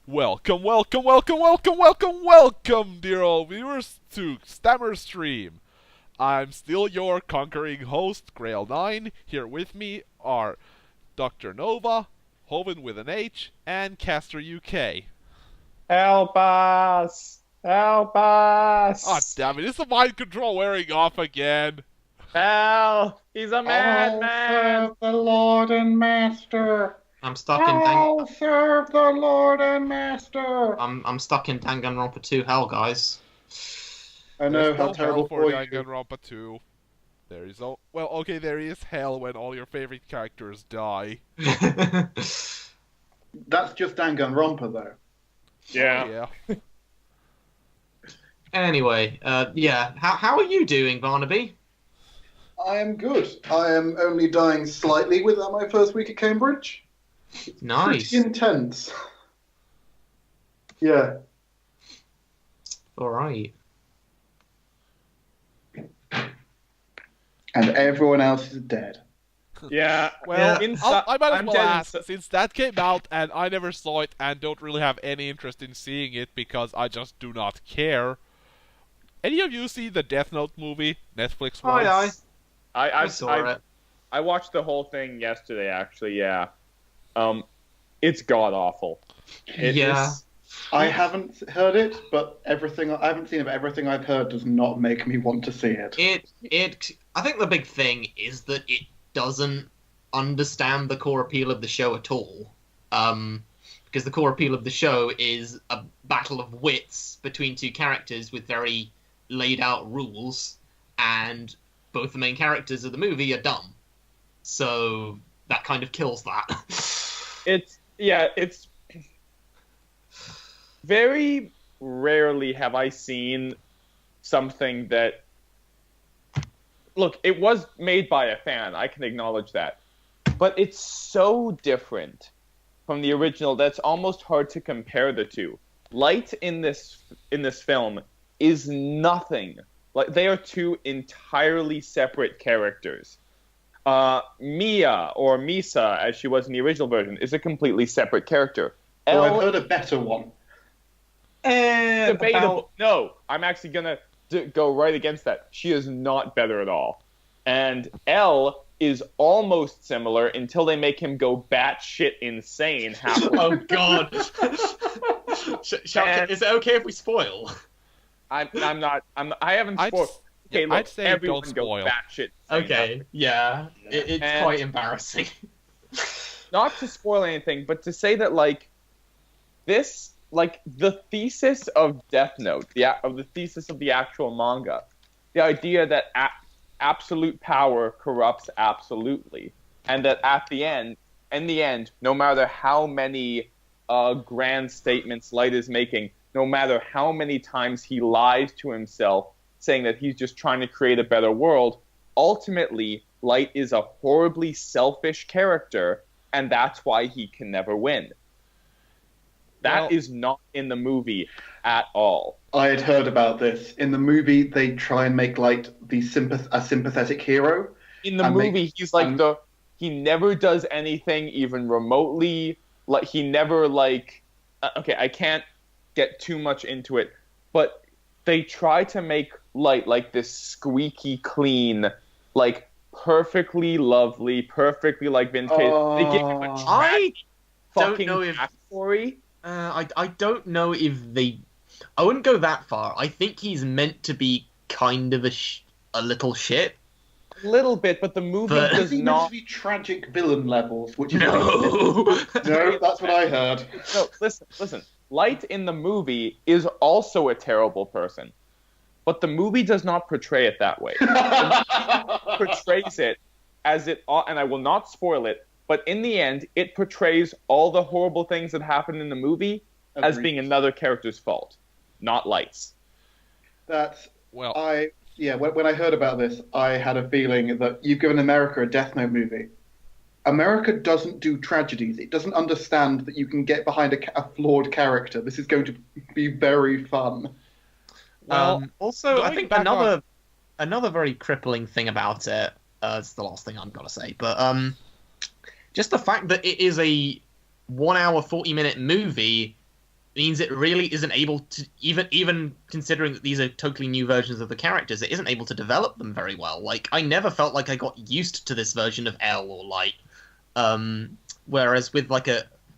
Welcome, welcome, welcome, welcome, welcome, welcome, dear old viewers, to Stammer Stream. I'm still your conquering host, Greil9. Here with me are Dr. Nova, Hoven with an H, and Caster UK. Help us! Help us! Ah, damn it, is the mind control wearing off again? Help! He's a madman! Serve the Lord and Master. I'm stuck in I'll serve the Lord and Master. I'm stuck in Danganronpa 2 hell, guys. I know There's how no terrible hell for for you. Danganronpa 2. There is there is hell when all your favorite characters die. That's just Danganronpa, though. Yeah. Yeah. Anyway, how are you doing, Barnaby? I am good. I am only dying slightly with my first week at Cambridge. Nice. Pretty intense. Yeah. All right. And everyone else is dead. Yeah. Well, I might as I'm well dead ask, since that came out and I never saw it and don't really have any interest in seeing it because I just do not care. Any of you see the Death Note movie? Netflix one? Aye. I saw it. I watched the whole thing yesterday, actually, yeah. It's god-awful. Yeah. I haven't heard it, but I haven't seen it, but everything I've heard does not make me want to see it. I think the big thing is that it doesn't understand the core appeal of the show at all. Because the core appeal of the show is a battle of wits between two characters with very laid out rules, and both the main characters of the movie are dumb. So that kind of kills that. It's very rarely have I seen something that... Look, it was made by a fan, I can acknowledge that. But it's so different from the original that's almost hard to compare the two. Light in this film is nothing. Like, they are two entirely separate characters. Mia, or Misa, as she was in the original version, is a completely separate character. Oh, I've heard a better one. Debatable. No, I'm actually gonna go right against that. She is not better at all. And L is almost similar until they make him go batshit insane halfway. Oh God! Is it okay if we spoil? I haven't spoiled. Okay, look, I'd say everyone don't go spoil. batshit insane. Okay, yeah, it's And- quite embarrassing. Not to spoil anything, but to say that, like, this, like, the thesis of Death Note, the thesis of the actual manga, the idea that absolute power corrupts absolutely, and that in the end, no matter how many grand statements Light is making, no matter how many times he lies to himself, saying that he's just trying to create a better world, ultimately, Light is a horribly selfish character, and that's why he can never win. That is not in the movie at all. I had heard about this. In the movie, they try and make Light a sympathetic hero. In the movie, he's like he never does anything even remotely, like, he never, like, okay, I can't get too much into it, but they try to make Light like this squeaky clean, like, perfectly lovely, perfectly, like, vindicated. They give him a I don't fucking know if backstory. I don't know if they. I wouldn't go that far. I think he's meant to be kind of a little shit. A little bit, but the movie But- does He meant not. to be tragic villain levels, which is No. no, that's what I heard. No, listen. Light in the movie is also a terrible person, but the movie does not portray it that way. It portrays it as it, and I will not spoil it, but in the end, it portrays all the horrible things that happen in the movie as Agreed. being another character's fault, not Light's. That's Well, when I heard about this, I had a feeling that you've given America a Death Note movie. America doesn't do tragedies. It doesn't understand that you can get behind a flawed character. This is going to be very fun. Also, I going think back another very crippling thing about it. It's the last thing I'm gonna say, but just the fact that it is a 1 hour 40-minute movie means it really isn't able to, even considering that these are totally new versions of the characters, it isn't able to develop them very well. Like, I never felt like I got used to this version of L or Light. Whereas with like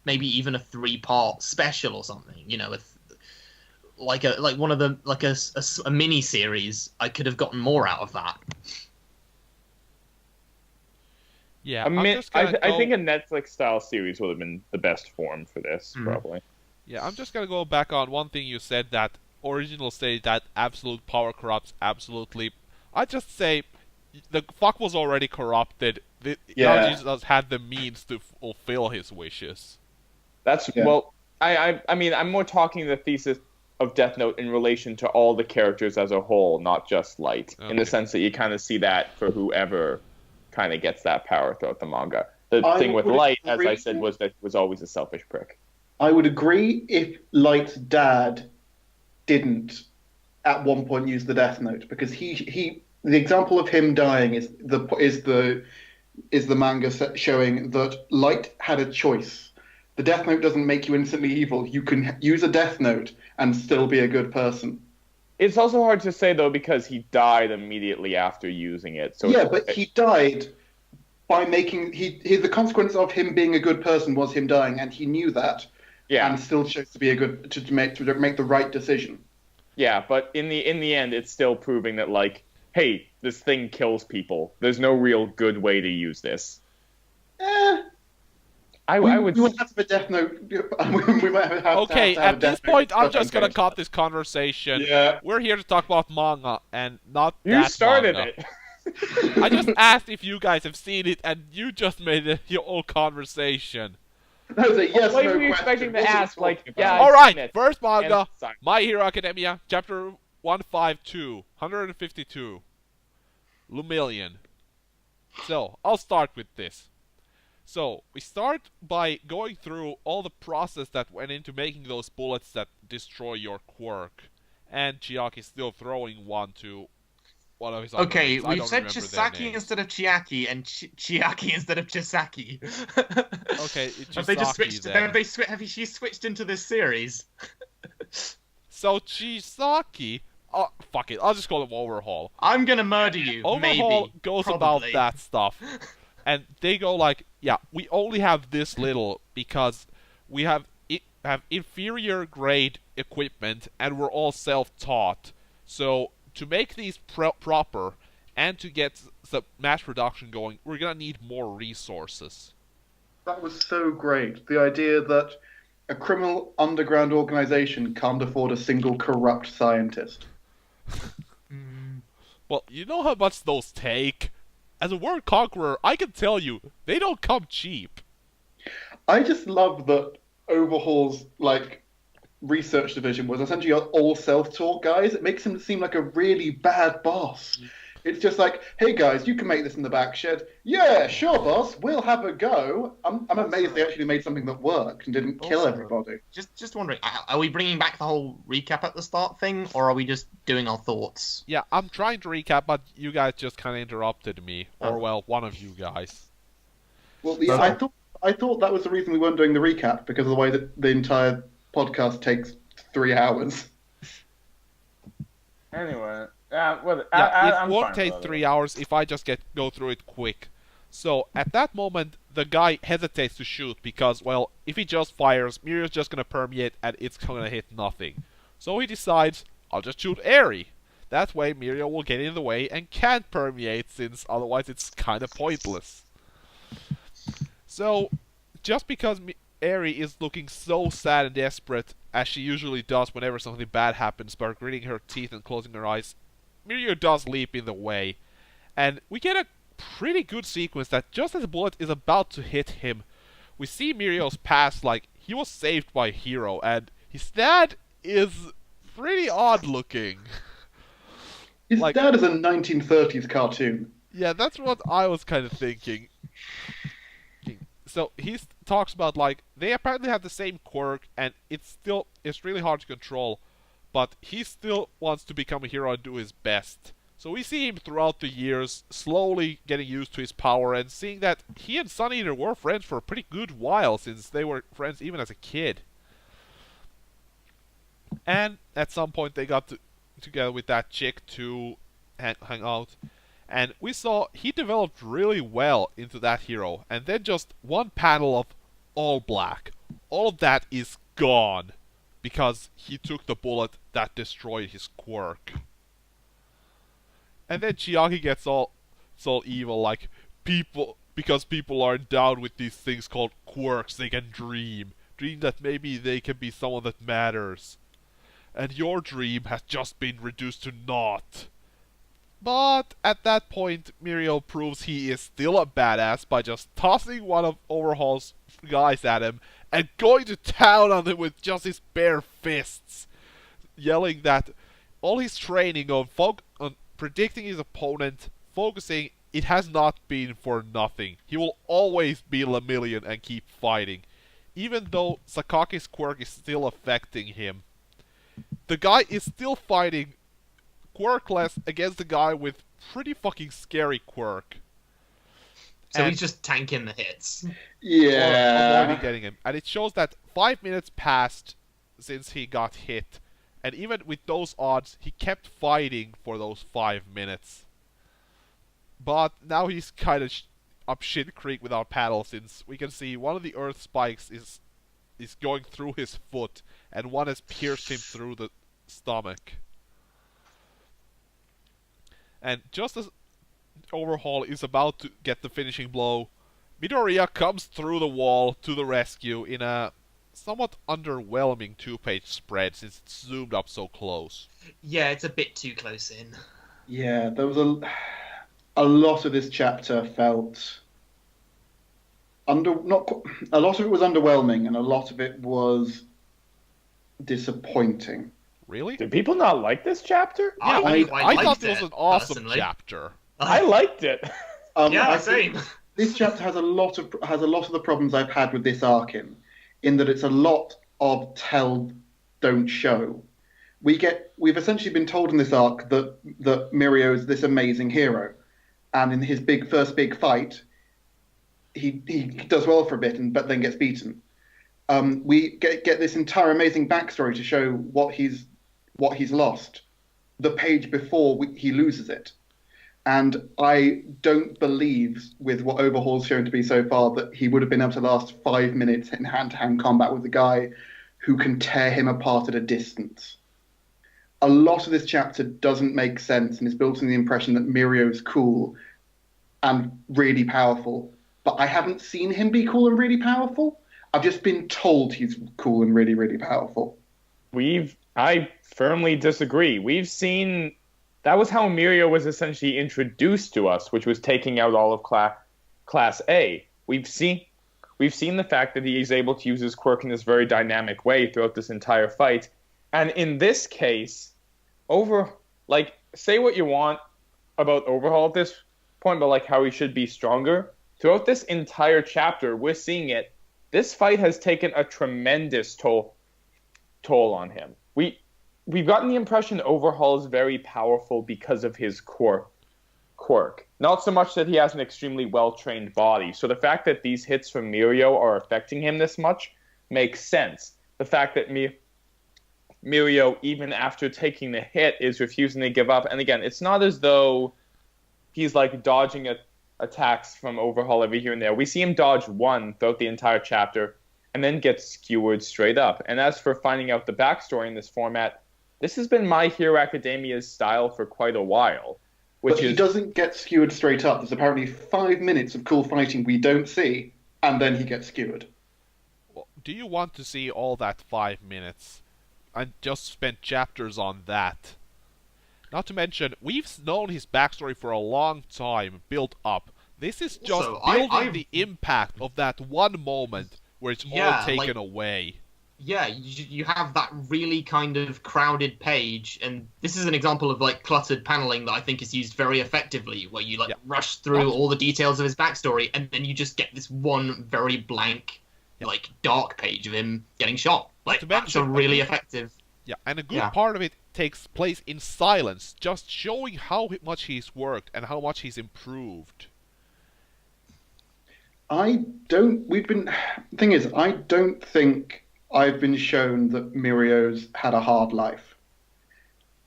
maybe even a 3-part special or something, you know, like one of the a mini series, I could have gotten more out of that. Yeah, I think a Netflix style series would have been the best form for this, probably. Yeah, I'm just gonna go back on one thing you said, that original state that absolute power corrupts. I just say the fuck was already corrupted. Now Jesus had the means to fulfill his wishes. Well, I mean, I'm more talking the thesis of Death Note in relation to all the characters as a whole, not just Light, in the sense that you kind of see that for whoever kind of gets that power throughout the manga. The thing with Light, as I said, was that he was always a selfish prick. I would agree if Light's dad didn't at one point use the Death Note, because the example of him dying is the manga showing that Light had a choice. The Death Note doesn't make you instantly evil. You can use a Death Note and still be a good person. It's also hard to say, though, because he died immediately after using it. So yeah, but he died by making... the consequence of him being a good person was him dying, and he knew that. Yeah. And still chose to be to make the right decision. Yeah, but in the end, it's still proving that, like, hey, this thing kills people. There's no real good way to use this. We would have a Death Note. We might have okay, to have at this point, I'm just gonna cut this conversation. Yeah. We're here to talk about manga, and not you started manga. It. I just asked if you guys have seen it, and you just made it your own conversation. That was a yes, what no were you question. expecting to ask? Like, yeah. Alright, first manga, My Hero Academia, chapter 152, 152. Lumillion. So, I'll start with this. So, we start by going through all the process that went into making those bullets that destroy your quirk. And Chiaki's still throwing one to one of his other Okay, mates. we've said Chisaki instead of Chiaki, and Chiaki instead of Chisaki. Okay, Chisaki have she switched into this series? So, Chisaki... Oh, fuck it, I'll just call him Overhaul. I'm gonna murder you, Overhaul maybe. goes Probably. about that stuff. And they go like, yeah, we only have this little because we have inferior grade equipment and we're all self-taught. So to make these proper and to get the mass production going, we're gonna need more resources. That was so great. The idea that a criminal underground organization can't afford a single corrupt scientist. Well, you know how much those take? As a world conqueror, I can tell you, they don't come cheap. I just love that Overhaul's, like, research division was essentially all self-taught guys. It makes him seem like a really bad boss. It's just like, hey guys, you can make this in the back shed. Yeah, sure, boss. We'll have a go. I'm amazed they actually made something that worked and didn't kill everybody. Just wondering, are we bringing back the whole recap at the start thing, or are we just doing our thoughts? Yeah, I'm trying to recap, but you guys just kind of interrupted me. Or, well, one of you guys. Well, yeah, I thought that was the reason we weren't doing the recap, because of the way that the entire podcast takes 3 hours. Anyway... it won't take 3 hours if I just go through it quick. So, at that moment, the guy hesitates to shoot because, well, if he just fires, Mirio's just gonna permeate and it's gonna hit nothing. So he decides, I'll just shoot Eri. That way, Mirio will get in the way and can't permeate, since otherwise it's kinda pointless. So, just because Eri is looking so sad and desperate, as she usually does whenever something bad happens by gritting her teeth and closing her eyes, Mirio does leap in the way, and we get a pretty good sequence that just as the bullet is about to hit him, we see Mirio's past, like, he was saved by Hero, and his dad is pretty odd looking. His dad is a 1930s cartoon. Yeah, that's what I was kind of thinking. So he talks about, like, they apparently have the same quirk, and it's really hard to control, but he still wants to become a hero and do his best. So we see him throughout the years, slowly getting used to his power, and seeing that he and Sun Eater were friends for a pretty good while, since they were friends even as a kid. And at some point they got together with that chick to hang out. And we saw he developed really well into that hero. And then just one panel of all black. All of that is gone. Because he took the bullet that destroyed his quirk. And then Chiaki gets all evil, like, because people are endowed with these things called quirks, they can dream that maybe they can be someone that matters. And your dream has just been reduced to naught. But at that point, Mirio proves he is still a badass by just tossing one of Overhaul's guys at him and going to town on him with just his bare fists, yelling that all his training on predicting his opponent, focusing, it has not been for nothing. He will always be Lemillion and keep fighting. Even though Sakake's quirk is still affecting him. The guy is still fighting quirkless against the guy with pretty fucking scary quirk. So he's just tanking the hits. Yeah. Or avoiding getting him. And it shows that 5 minutes passed since he got hit. And even with those odds, he kept fighting for those 5 minutes. But now he's kind of up shit creek without paddle, since we can see one of the earth spikes is going through his foot, and one has pierced him through the stomach. And just as Overhaul is about to get the finishing blow, Midoriya comes through the wall to the rescue in a somewhat underwhelming 2-page spread, since it's zoomed up so close. Yeah, it's a bit too close in. Yeah, there was a lot of this chapter felt a lot of it was underwhelming, and a lot of it was disappointing. Really? Do people not like this chapter? Yeah, I thought liked it was it, an awesome personally. chapter. I liked it. Yeah, I think same. This chapter has a lot of the problems I've had with this arc in that it's a lot of tell, don't show. We've essentially been told in this arc that Mirio is this amazing hero, and in his first big fight, he does well for a bit, but then gets beaten. We get this entire amazing backstory to show what he's lost the page before he loses it. And I don't believe, with what Overhaul's shown to be so far, that he would have been able to last 5 minutes in hand-to-hand combat with a guy who can tear him apart at a distance. A lot of this chapter doesn't make sense and is built on the impression that Mirio's cool and really powerful. But I haven't seen him be cool and really powerful. I've just been told he's cool and really, really powerful. I firmly disagree. We've seen... That was how Mirio was essentially introduced to us, which was taking out all of Class A. We've seen the fact that he is able to use his quirk in this very dynamic way throughout this entire fight. And in this case, say what you want about Overhaul at this point, but how he should be stronger. Throughout this entire chapter, we're seeing it. This fight has taken a tremendous toll on him. We've gotten the impression Overhaul is very powerful because of his quirk. Not so much that he has an extremely well-trained body. So the fact that these hits from Mirio are affecting him this much makes sense. The fact that Mirio, even after taking the hit, is refusing to give up. And again, it's not as though he's dodging attacks from Overhaul every here and there. We see him dodge one throughout the entire chapter and then get skewered straight up. And as for finding out the backstory in this format, this has been My Hero Academia's style for quite a while. But he doesn't get skewered straight up. There's apparently 5 minutes of cool fighting we don't see, and then he gets skewered. Well, do you want to see all that 5 minutes? And just spend chapters on that. Not to mention, we've known his backstory for a long time, built up. This is just building the impact of that one moment where it's all taken away. Yeah, you have that really kind of crowded page, and this is an example of cluttered paneling that I think is used very effectively, where you rush through all the details of his backstory, and then you just get this one very blank, dark page of him getting shot. That's a really effective. Yeah, and a good part of it takes place in silence, just showing how much he's worked and how much he's improved. I don't think I've been shown that Mirio's had a hard life.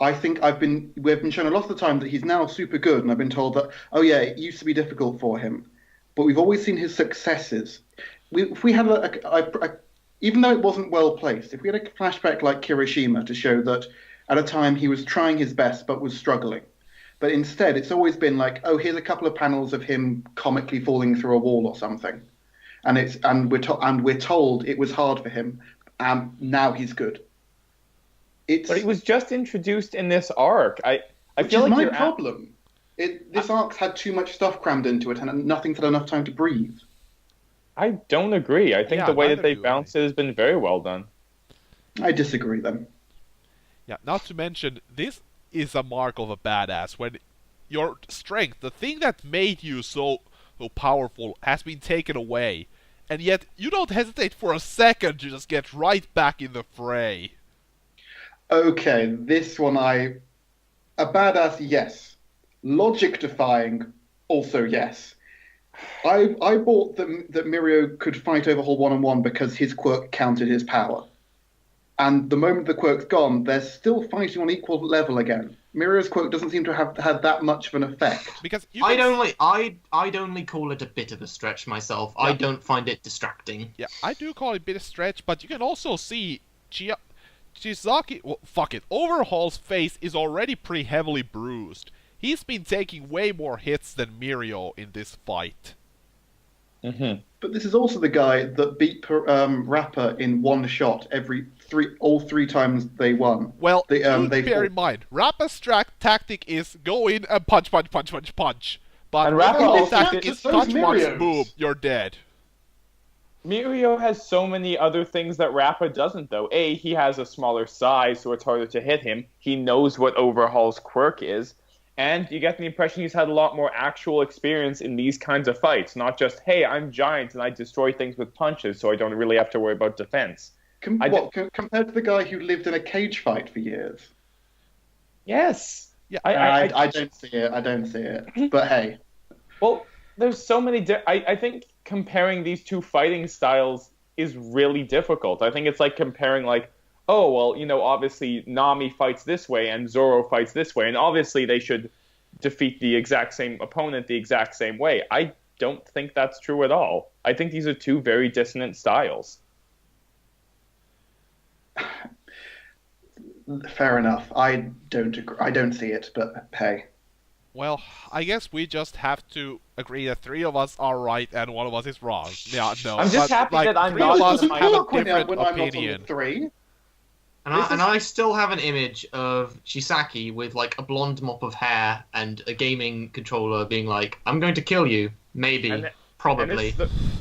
I think we've been shown a lot of the time that he's now super good, and I've been told that, oh yeah, it used to be difficult for him, but we've always seen his successes. If we had even though it wasn't well placed, if we had a flashback like Kirishima to show that at a time he was trying his best but was struggling, but instead it's always been like, oh, here's a couple of panels of him comically falling through a wall or something, and we're told it was hard for him, and now he's good. But he was just introduced in this arc. I Which feel is like my problem. This arc's had too much stuff crammed into it, and nothing's had enough time to breathe. I don't agree. I think the way that they balanced it has been very well done. I disagree, then. Yeah, not to mention, this is a mark of a badass when your strength, the thing that made you so powerful, has been taken away, and yet you don't hesitate for a second to just get right back in the fray. Okay, this one a badass, yes. Logic-defying, also yes. I bought that Mirio could fight Overhaul one-on-one because his quirk counted his power. And the moment the quirk's gone, they're still fighting on equal level again. Mirio's quirk doesn't seem to have had that much of an effect. Because I'd only call it a bit of a stretch myself. Yeah. I don't find it distracting. Yeah, I do call it a bit of a stretch, but you can also see Chisaki, well, fuck it, Overhaul's face is already pretty heavily bruised. He's been taking way more hits than Mirio in this fight. Mm-hmm. But this is also the guy that beat Rapper in one shot all three times they won. Well, bear in mind, Rapper's tactic is go in and punch. But and Rapper's tactic is touch once, boom, you're dead. Mirio has so many other things that Rappa doesn't, though. A, he has a smaller size, so it's harder to hit him. He knows what Overhaul's quirk is. And you get the impression he's had a lot more actual experience in these kinds of fights. Not just, hey, I'm giant and I destroy things with punches, so I don't really have to worry about defense. Compared to the guy who lived in a cage fight for years? Yes. Yeah, I don't see it. I don't see it. But hey. Well, there's so many... I think comparing these two fighting styles is really difficult. I think it's like comparing, like, oh, well, you know, obviously Nami fights this way and Zoro fights this way, and obviously they should defeat the exact same opponent the exact same way. I don't think that's true at all. I think these are two very dissonant styles. Fair enough. I don't agree. I don't see it, but hey. Well, I guess we just have to agree that three of us are right and one of us is wrong. Yeah, no. I'm just happy that I'm not. Three of us just have a when different I'm opinion. not on the three. And I still have an image of Chisaki with like a blonde mop of hair and a gaming controller being like, I'm going to kill you. Maybe. Probably.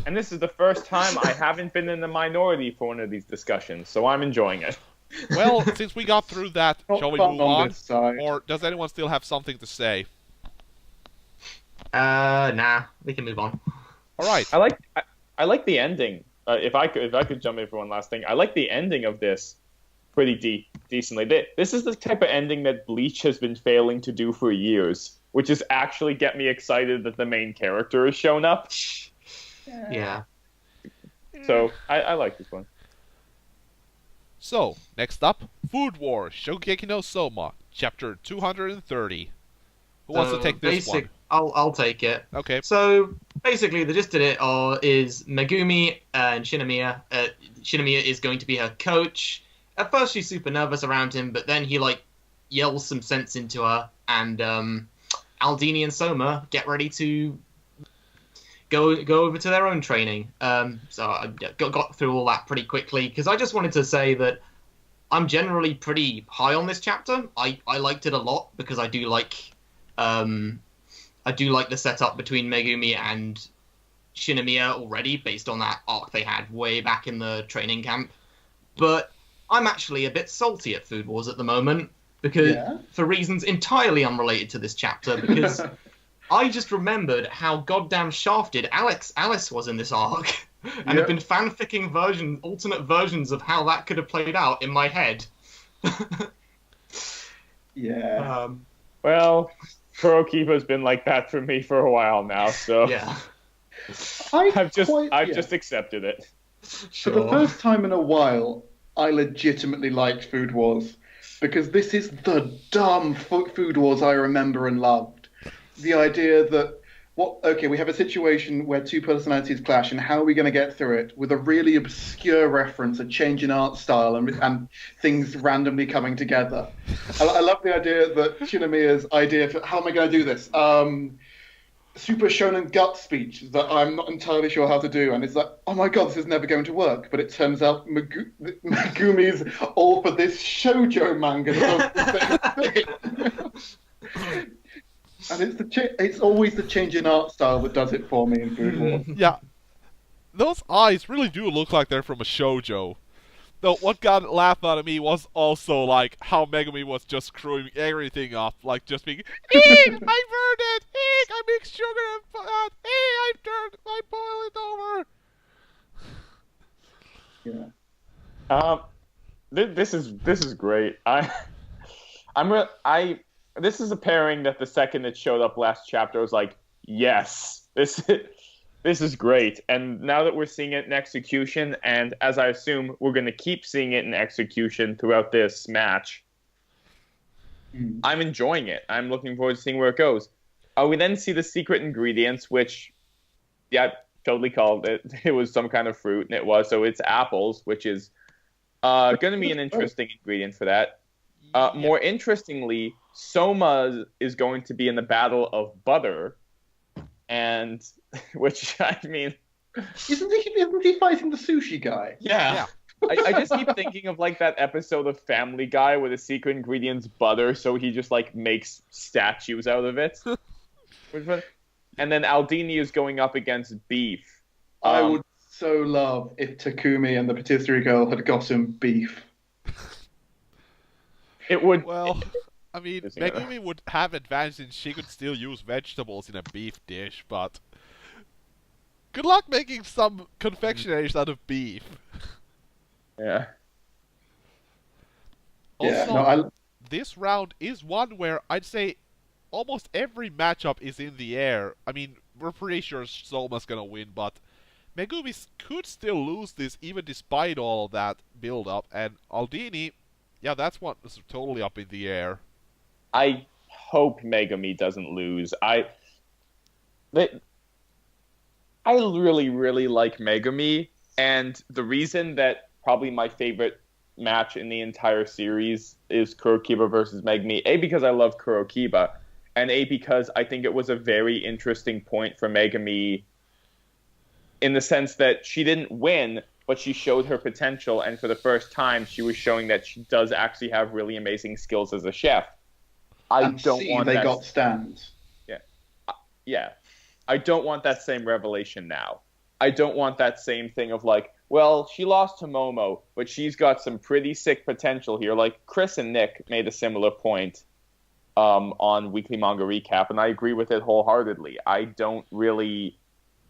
And this is the first time I haven't been in the minority for one of these discussions, so I'm enjoying it. Well, since we got through that, shall we move on? Side. Or does anyone still have something to say? Nah, we can move on. All right. I like the ending. If I could jump in for one last thing, I like the ending of this pretty decently. This is the type of ending that Bleach has been failing to do for years, which is actually get me excited that the main character has shown up. Yeah. So I like this one. So, next up, Food Wars, Shokugeki no Soma, chapter 230. Who wants to take this one? I'll take it. Okay. So, basically, the gist of it is Megumi and Shinomiya. Shinomiya is going to be her coach. At first, she's super nervous around him, but then he, like, yells some sense into her, and Aldini and Soma get ready to go over to their own training. So I got through all that pretty quickly, because I just wanted to say that I'm generally pretty high on this chapter. I liked it a lot, because I do like the setup between Megumi and Shinomiya already, based on that arc they had way back in the training camp. But I'm actually a bit salty at Food Wars at the moment, because for reasons entirely unrelated to this chapter, because I just remembered how goddamn shafted Alice was in this arc, and have been fanficking alternate versions of how that could have played out in my head. Well, Kurokiba's been like that for me for a while now, so yeah. I've just accepted it. For the first time in a while, I legitimately liked Food Wars because this is the dumb Food Wars I remember and loved. The idea that we have a situation where two personalities clash, and how are we going to get through it with a really obscure reference, a change in art style, and things randomly coming together. I love the idea that Shinomiya's idea for how am I going to do this? Super shonen gut speech that I'm not entirely sure how to do, and it's like, oh my god, this is never going to work. But it turns out Megumi's all for this shoujo manga that does the same thing. And it's always the change in art style that does it for me in Food Wars. Yeah, those eyes really do look like they're from a shoujo. Though what got a laugh out of me was also like how Megumi was just screwing everything up, like just being, I burned it, I mixed sugar and fat, I boiled it over. Yeah. This is great. This is a pairing that the second it showed up last chapter, I was like, yes, this is great. And now that we're seeing it in execution, and as I assume we're going to keep seeing it in execution throughout this match, I'm enjoying it. I'm looking forward to seeing where it goes. We then see the secret ingredients, which, yeah, totally called it. It was some kind of fruit, and it was. So it's apples, which is going to be an interesting ingredient for that. More interestingly, Soma is going to be in the Battle of Butter, and which I mean, isn't he fighting the sushi guy? Yeah. I just keep thinking of like that episode of Family Guy where the secret ingredient's butter, so he just like makes statues out of it. And then Aldini is going up against beef. I would so love if Takumi and the patisserie girl had gotten beef. It would. Well, I mean, Megumi would have advantage since she could still use vegetables in a beef dish, but good luck making some confectionaries out of beef. Yeah. Also, this round is one where I'd say almost every matchup is in the air. I mean, we're pretty sure Soma's gonna win, but Megumi could still lose this even despite all of that build-up, and Aldini, yeah, that's one that's totally up in the air. I hope Megumi doesn't lose. I really, really like Megumi, and the reason that probably my favorite match in the entire series is Kurokiba versus Megumi, A, because I love Kurokiba, and A, because I think it was a very interesting point for Megumi in the sense that she didn't win, but she showed her potential, and for the first time, she was showing that she does actually have really amazing skills as a chef. Got stands. Yeah. I don't want that same revelation now. I don't want that same thing of like, well, she lost to Momo, but she's got some pretty sick potential here. Like Chris and Nick made a similar point on Weekly Manga Recap, and I agree with it wholeheartedly. I don't really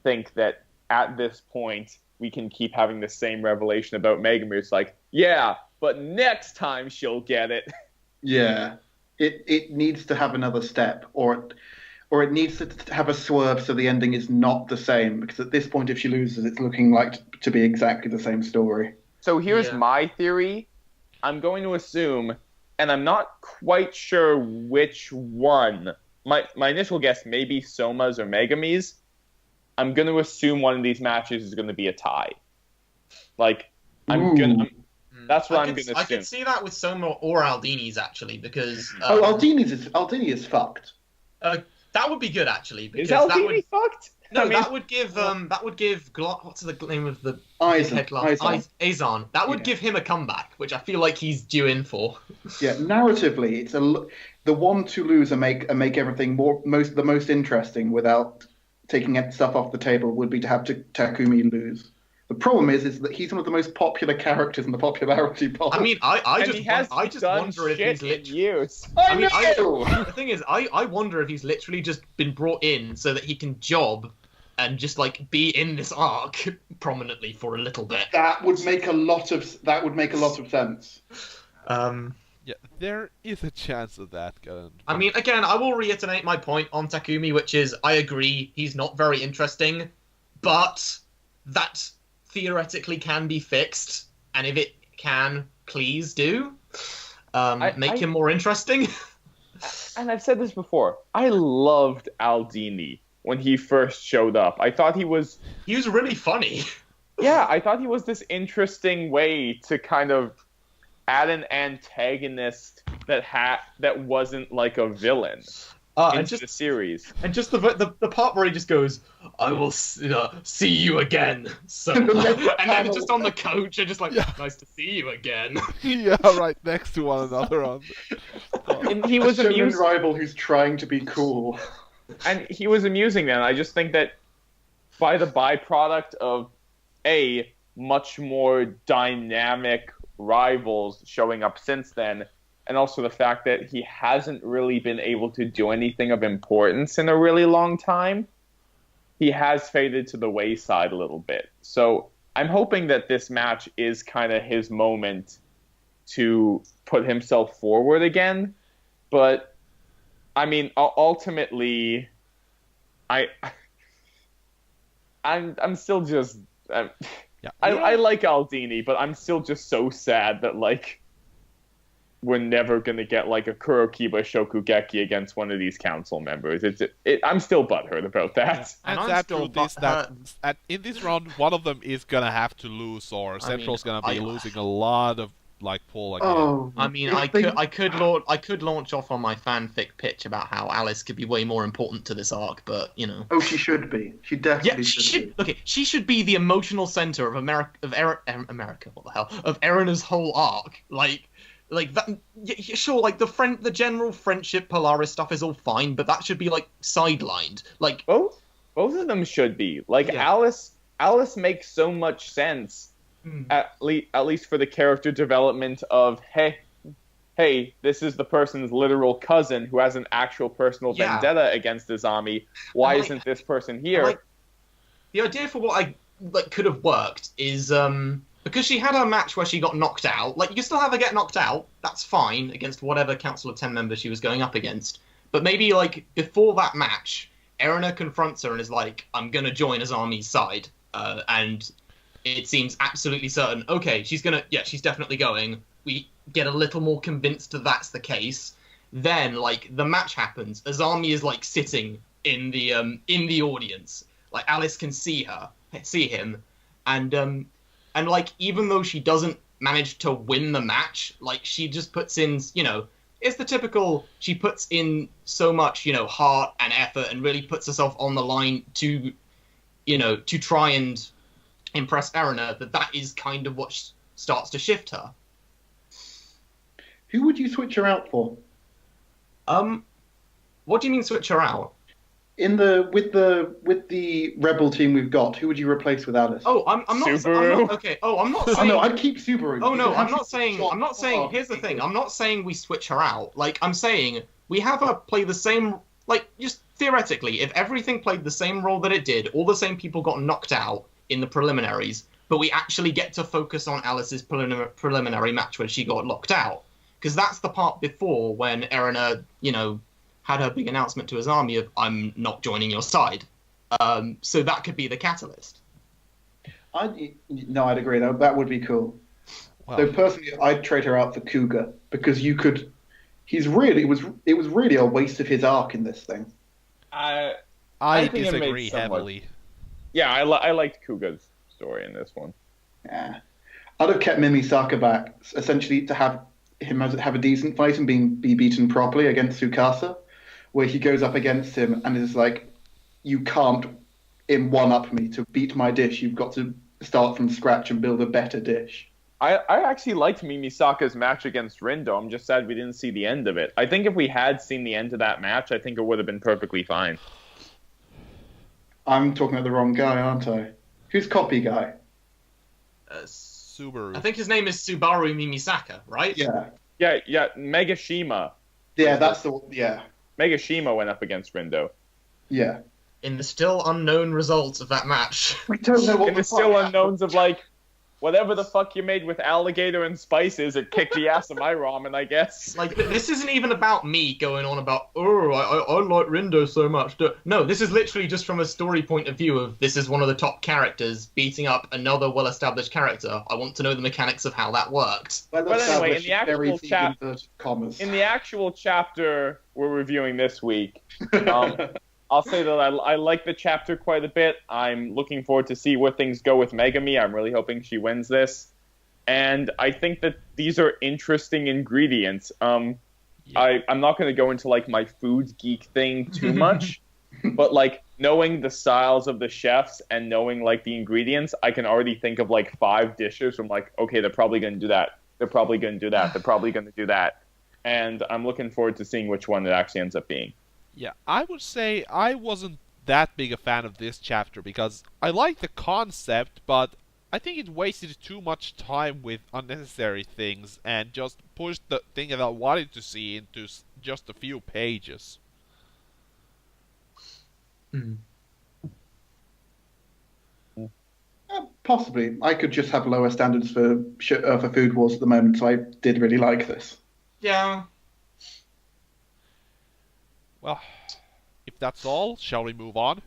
think that at this point we can keep having the same revelation about Megumi. It's like, yeah, but next time she'll get it. Yeah. It needs to have another step, or it needs to have a swerve so the ending is not the same, because at this point if she loses it's looking like to be exactly the same story. So here's my theory. I'm going to assume, and I'm not quite sure which one. My initial guess may be Soma's or Megumi's. I'm going to assume one of these matches is going to be a tie. Like, that's what I'm going to assume. I could see that with Soma or Aldini's, actually, because... Aldini is fucked. That would be good, actually. Because is Aldini fucked? No, that would give what's the name of the Aizan. That would give him a comeback, which I feel like he's due in for. Yeah, narratively, it's the one to lose and make everything the most interesting without taking stuff off the table would be to have Takumi lose. The problem is that he's one of the most popular characters in the popularity poll. I mean, I just wonder if he's literally. The thing is, I wonder if he's literally just been brought in so that he can job and just like be in this arc prominently for a little bit. That would make a lot of sense. Yeah, there is a chance of that. I mean, again, I will reiterate my point on Takumi, which is I agree he's not very interesting, but that theoretically can be fixed, and if it can, please do. Make him more interesting. And I've said this before. I loved Aldini when he first showed up. I thought he was really funny. Yeah, I thought he was this interesting way to kind of add an antagonist that wasn't like a villain into the series. And just the part where he just goes, "I will see you again." So, and then just on the coach, and just like, "Nice to see you again." Yeah, right next to one another. And he was a amusing rival who's trying to be cool. And he was amusing then. I just think that by the byproduct of much more dynamic rivals showing up since then, and also the fact that he hasn't really been able to do anything of importance in a really long time, he has faded to the wayside a little bit. So I'm hoping that this match is kind of his moment to put himself forward again. But I mean, ultimately, I'm still just. I like Aldini, but I'm still just so sad that like we're never gonna get like a Kurokiba Shokugeki against one of these council members. I'm still butthurt about that. Yeah. And that truth is that in this round, one of them is gonna have to lose, or Central's gonna be losing a lot of like pull again. Oh, I mean, I could launch off on my fanfic pitch about how Alice could be way more important to this arc, but you know. Oh, she should be. She definitely should be. Okay, she should be the emotional center of America. What the hell? Of Erena's whole arc. Like that. Yeah, sure, like the general friendship Polaris stuff is all fine, but that should be like sidelined. Like both of them should be. Like Alice makes so much sense. At least for the character development of hey, this is the person's literal cousin who has an actual personal vendetta against Azami. Why isn't this person here? The idea for what I could have worked is because she had a match where she got knocked out. Like, you can still have her get knocked out. That's fine against whatever Council of 10 member she was going up against. But maybe like before that match, Erina confronts her and is like, "I'm gonna join Azami's side," and it seems absolutely certain. Okay, she's definitely going. We get a little more convinced that that's the case. Then, like, the match happens. Azami is like sitting in the audience. Like, Alice can see him, and like, even though she doesn't manage to win the match, like, she just puts in, you know, it's the typical. She puts in so much, you know, heart and effort, and really puts herself on the line to, you know, to try and impress Erina, that is kind of what starts to shift her. Who would you switch her out for? What do you mean switch her out? With the rebel team we've got, who would you replace with Alice? Oh, I'm not. Subaru. I'm not saying. Oh no, I'd keep Subaru. Oh no, I'm not saying. Here's the thing. I'm not saying we switch her out. Like, I'm saying we have her play the same. Like, just theoretically, if everything played the same role that it did, all the same people got knocked out in the preliminaries, but we actually get to focus on Alice's preliminary match where she got locked out. Because that's the part before when Erina, you know, had her big announcement to Azami of, "I'm not joining your side." So that could be the catalyst. I'd agree. That would be cool. Wow. So personally, I'd trade her out for Cougar, because you could... it was really a waste of his arc in this thing. I disagree heavily. Yeah, I liked Kuga's story in this one. Yeah, I'd have kept Mimisaka back, essentially to have him have a decent fight and be beaten properly against Tsukasa, where he goes up against him and is like, "You can't one-up me. To beat my dish, you've got to start from scratch and build a better dish." I actually liked Mimisaka's match against Rindo. I'm just sad we didn't see the end of it. I think if we had seen the end of that match, I think it would have been perfectly fine. I'm talking about the wrong guy, aren't I? Who's copy guy? Subaru. I think his name is Subaru Mimisaka, right? Yeah. Yeah, Megashima. Yeah, that's the... Yeah. Megashima went up against Rindo. Yeah. In the still unknown results of that match. We don't know what in the still unknowns of, like, whatever the fuck you made with alligator and spices, it kicked the ass of my ramen, I guess. Like, this isn't even about me going on about, I like Rindo so much. No, this is literally just from a story point of view of this is one of the top characters beating up another well-established character. I want to know the mechanics of how that worked. But anyway, in the actual in the actual chapter we're reviewing this week, I'll say that I like the chapter quite a bit. I'm looking forward to see where things go with Megami. I'm really hoping she wins this. And I think that these are interesting ingredients. I'm not going to go into, like, my food geek thing too much. But, like, knowing the styles of the chefs and knowing, like, the ingredients, I can already think of, like, 5 dishes from, like, okay, they're probably going to do that. They're probably going to do that. They're probably going to do that. And I'm looking forward to seeing which one it actually ends up being. Yeah, I would say I wasn't that big a fan of this chapter because I like the concept, but I think it wasted too much time with unnecessary things and just pushed the thing that I wanted to see into just a few pages. Possibly. I could just have lower standards for Food Wars at the moment, so I did really like this. Yeah. Well, if that's all, shall we move on?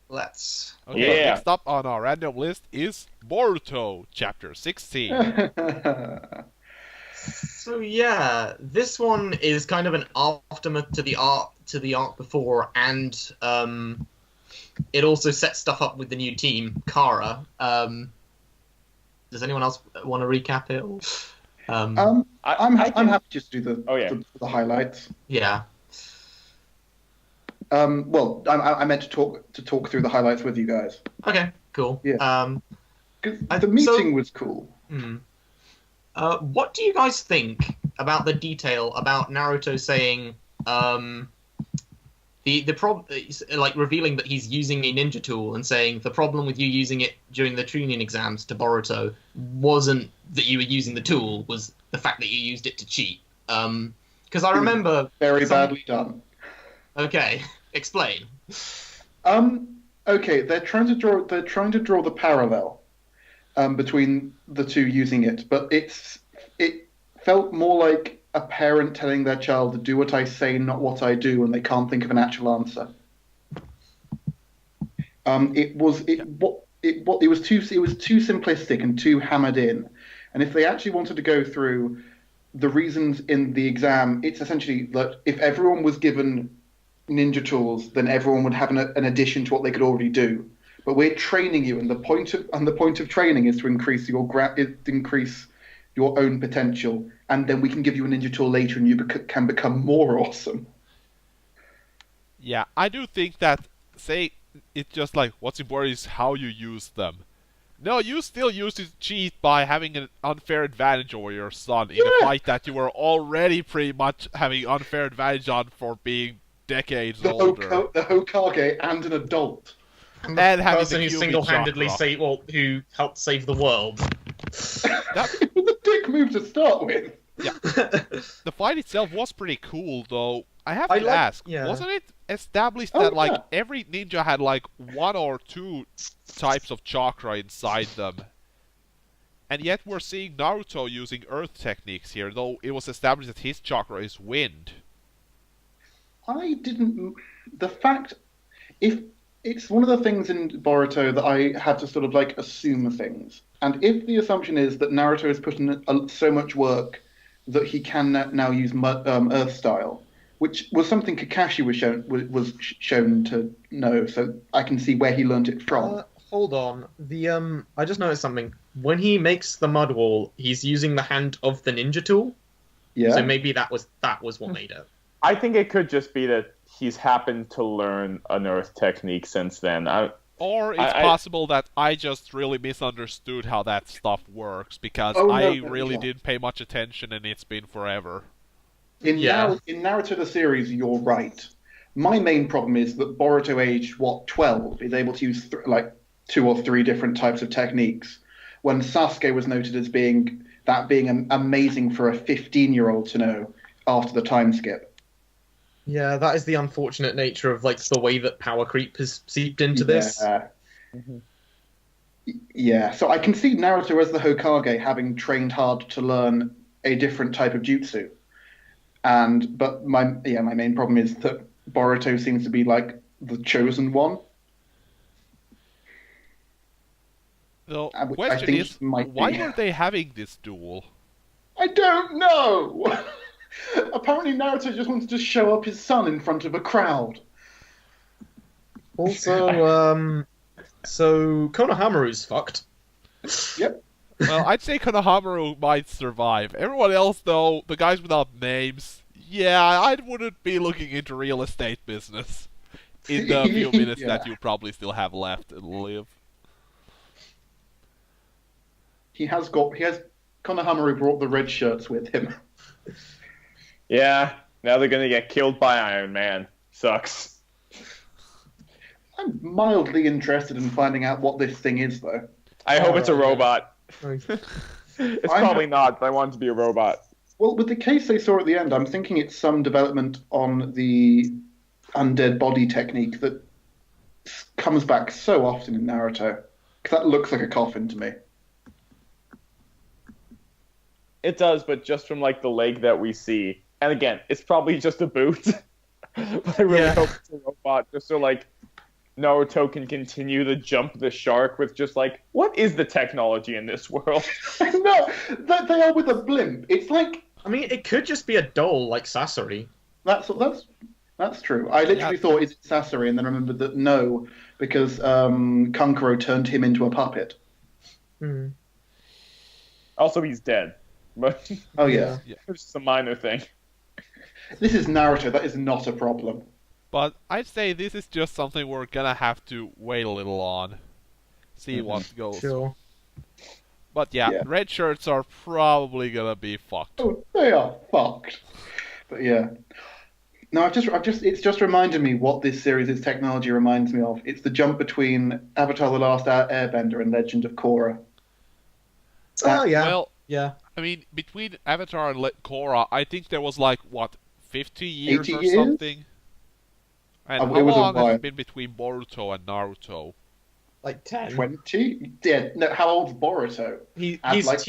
Let's. Okay, Yeah. next up on our random list is Boruto, Chapter 16. So yeah, this one is kind of an aftermath to the arc before, and it also sets stuff up with the new team, Kara. Does anyone else want to recap it? I'm happy just to do the highlights. Yeah. Well, I meant to talk through the highlights with you guys. Okay. Cool. Yeah. The meeting was cool. What do you guys think about the detail about Naruto saying the problem, like revealing that he's using a ninja tool and saying the problem with you using it during the Chunin exams to Boruto wasn't that you were using the tool, was the fact that you used it to cheat. Because I remember very badly done. Okay, explain. Okay, they're trying to draw the parallel between the two using it, but it felt more like a parent telling their child to do what I say, not what I do, and they can't think of an actual answer. It was too simplistic and too hammered in, and if they actually wanted to go through the reasons in the exam, it's essentially that if everyone was given ninja tools, then everyone would have an addition to what they could already do. But we're training you, and the point of training is to increase your own potential, and then we can give you a ninja tool later, and you can become more awesome. Yeah, I do think that, say, it's just like, what's important is how you use them. No, you still use it to cheat by having an unfair advantage over your son in a fight that you were already pretty much having unfair advantage on for being decades older. The Hokage and an adult. And the person who single-handedly who helped save the world. The dick move to start with. Yeah. The fight itself was pretty cool, though. I have to ask, wasn't it established that every ninja had like 1 or 2 types of chakra inside them? And yet we're seeing Naruto using earth techniques here, though it was established that his chakra is wind. It's one of the things in Boruto that I had to sort of like assume things. And if the assumption is that Naruto has put in so much work that he can now use Earth style, which was something Kakashi was shown to know, so I can see where he learned it from. Hold on, I just noticed something. When he makes the mud wall, he's using the hand of the ninja tool. Yeah. So maybe that was what made it. I think it could just be that he's happened to learn an earth technique since then. Or it's possible that I just really misunderstood how that stuff works, because I really didn't pay much attention and it's been forever. In Naruto the series, you're right. My main problem is that Boruto, age 12, is able to use 2 or 3 different types of techniques, when Sasuke was noted as being amazing for a 15-year-old to know after the time skip. Yeah, that is the unfortunate nature of the way that power creep has seeped into this. Mm-hmm. Yeah, so I can see Naruto as the Hokage having trained hard to learn a different type of jutsu. But my main problem is that Boruto seems to be like the chosen one, The which I question think is, he might why be. were they having this duel? I don't know. Apparently, Naruto just wanted to show up his son in front of a crowd. Also, so Konohamaru's fucked. Yep. Well, I'd say Konohamaru might survive. Everyone else, though, the guys without names, yeah, I wouldn't be looking into real estate business in the few minutes Yeah. that you probably still have left and live. He has Konohamaru brought the red shirts with him. Yeah, now they're gonna get killed by Iron Man. Sucks. I'm mildly interested in finding out what this thing is, though. I hope it's a robot. Like, It's probably not, but I want it to be a robot. Well, with the case they saw at the end, I'm thinking it's some development on the undead body technique that comes back so often in Naruto. Because that looks like a coffin to me. It does, but just from like the leg that we see. And again, it's probably just a boot. But I really Yeah. hope it's a robot, just so like Naruto can continue to jump the shark with just like, what is the technology in this world? No, they are with a blimp. It's like I mean, it could just be a doll like Sasori. that's true. I literally Yeah. thought, is it Sasori? And then remembered that no, because Kankuro turned him into a puppet. Hmm. Also, he's dead. But Oh yeah. it's just a minor thing. This is Naruto. That is not a problem. But I'd say this is just something we're gonna have to wait a little on. See what goes. Sure. But yeah, Yeah. red shirts are probably gonna be fucked. Oh, they are fucked. But yeah. No, it's just reminded me what this series' technology reminds me of. It's the jump between Avatar: The Last Airbender and Legend of Korra. Oh yeah. Well, Yeah. I mean, between Avatar and Korra, I think there was like, what, 50 years 80 or years? something? And Oh, how it was a long has while. it been between Boruto and Naruto? Like 10. 20? Yeah. No, how old's Boruto? Add He's like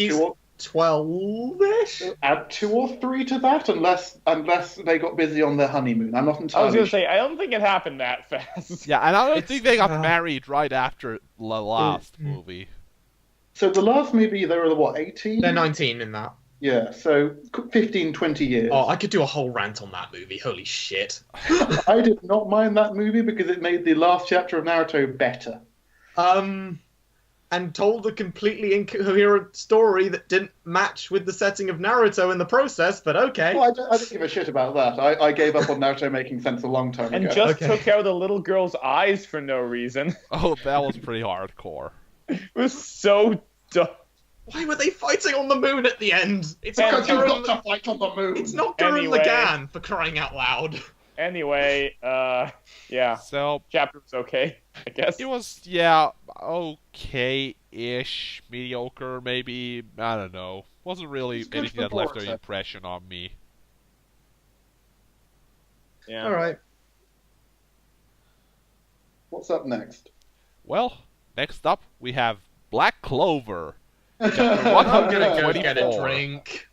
12-ish? add 2 or 3 to that, unless they got busy on their honeymoon. I'm not I was entirely gonna sure. say, I don't think it happened that fast. Yeah, and I don't It's- think they got uh, married right after the last movie. So the last movie, they were, what, 18? They're 19 in that. Yeah, so 15, 20 years. Oh, I could do a whole rant on that movie. Holy shit. I did not mind that movie because it made the last chapter of Naruto better. And told a completely incoherent story that didn't match with the setting of Naruto in the process, but okay. Well, I don't give a shit about that. I gave up on Naruto making sense a long time And ago. just Okay. took out the little girl's eyes for no reason. Oh, that was pretty hardcore. It was so dumb. Why were they fighting on the moon at the end? It's And Because not you've Gurren, got to fight on the moon. it's not Gurren Anyway. Lagann, for crying out loud. Anyway, yeah, So, chapter was okay, I guess. it was, yeah, okay-ish, mediocre, maybe, I don't know. Wasn't really It's good anything for that left an Boruto. impression on me. Yeah. Alright. What's up next? Well, next up, we have Black Clover. I'm gonna go 124. get a drink.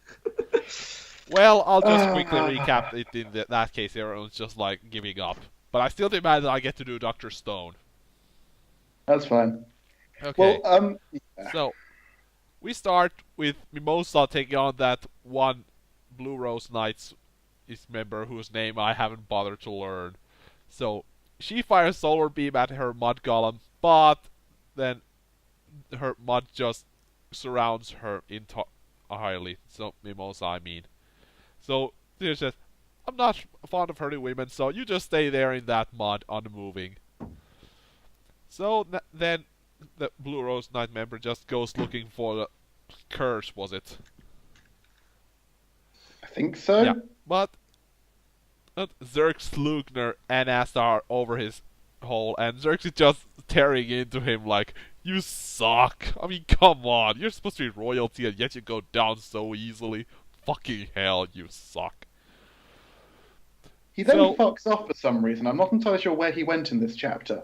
Well, I'll just quickly recap it in that case. Everyone's just like giving up. But I still demand that I get to do Dr. Stone. That's fine. Okay, Well, so we start with Mimosa taking on that one Blue Rose Knights member whose name I haven't bothered to learn. So she fires Solar Beam at her Mud Golem, but then her mud just surrounds her entirely. So Mimosa, I mean. So she says, "I'm not fond of hurting women, so you just stay there in that mud, unmoving." So then the Blue Rose Knight member just goes looking for the curse, was it? I think so. Yeah. But Zerx, Lugner, and Asta are over his hole, and Zerx is just tearing into him like, "You suck! I mean, come on! You're supposed to be royalty, and yet you go down so easily. Fucking hell, you suck!" He then So- fucks off for some reason. I'm not entirely sure where he went in this chapter.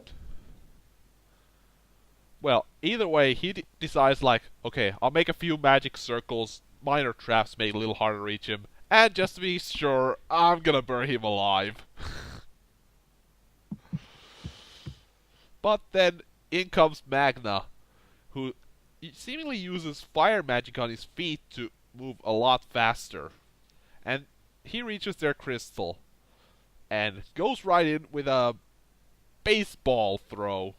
Well, either way, he decides like, okay, I'll make a few magic circles, minor traps, make it a little harder to reach him, and just to be sure, I'm gonna burn him alive. But then in comes Magna, who seemingly uses fire magic on his feet to move a lot faster. And he reaches their crystal and goes right in with a baseball throw.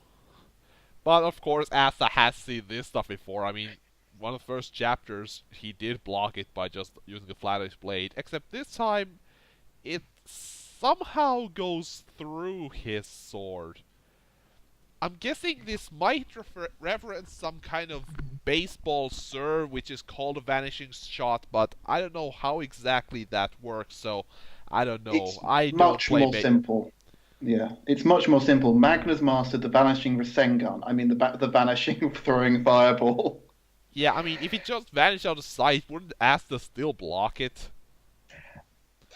But of course, Asa has seen this stuff before. I mean, one of the first chapters, he did block it by just using a flat-edge blade. Except this time, it somehow goes through his sword. I'm guessing this might reference some kind of baseball serve, which is called a vanishing shot, but I don't know how exactly that works, so I don't know. It's I don't much play more simple. Yeah, it's much more simple. Magna's mastered the vanishing Rasengan. I mean, the vanishing throwing fireball. Yeah, I mean, if it just vanished out of sight, wouldn't Asta still block it?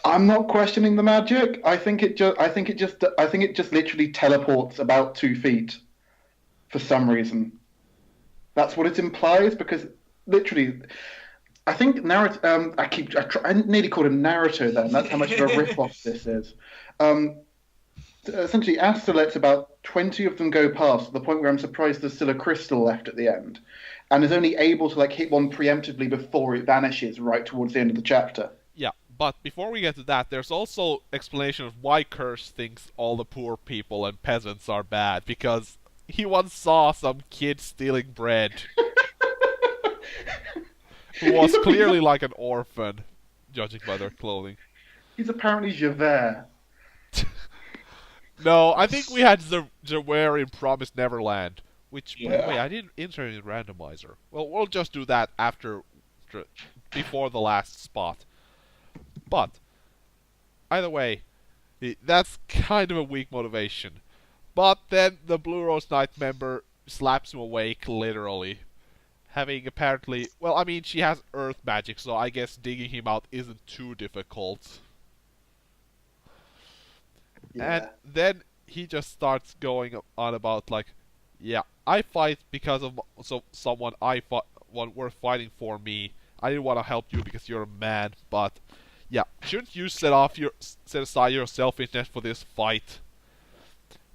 I'm not questioning the magic. I think it just literally teleports about 2 feet for some reason. That's what it implies, because literally, I think Naruto. I nearly called him Naruto then. That's how much of a rip-off this is. Essentially, Asta lets about 20 of them go past to the point where I'm surprised there's still a crystal left at the end, and is only able to hit one preemptively before it vanishes right towards the end of the chapter. Yeah, but before we get to that, there's also explanation of why Kirsch thinks all the poor people and peasants are bad, because he once saw some kid stealing bread who was clearly like an orphan, judging by their clothing. He's apparently Javert. No, I think we had Zaware in Promised Neverland, which, by the Yeah. way, I didn't enter in randomizer. Well, we'll just do that before the last spot. But, either way, that's kind of a weak motivation. But then the Blue Rose Knight member slaps him awake, literally. Having apparently... Well, I mean, she has earth magic, so I guess digging him out isn't too difficult. Yeah. And then he just starts going on about, like, yeah, I fight because of someone worth fighting for me. I didn't want to help you because you're a man, but... Yeah, shouldn't you set aside your selfishness for this fight?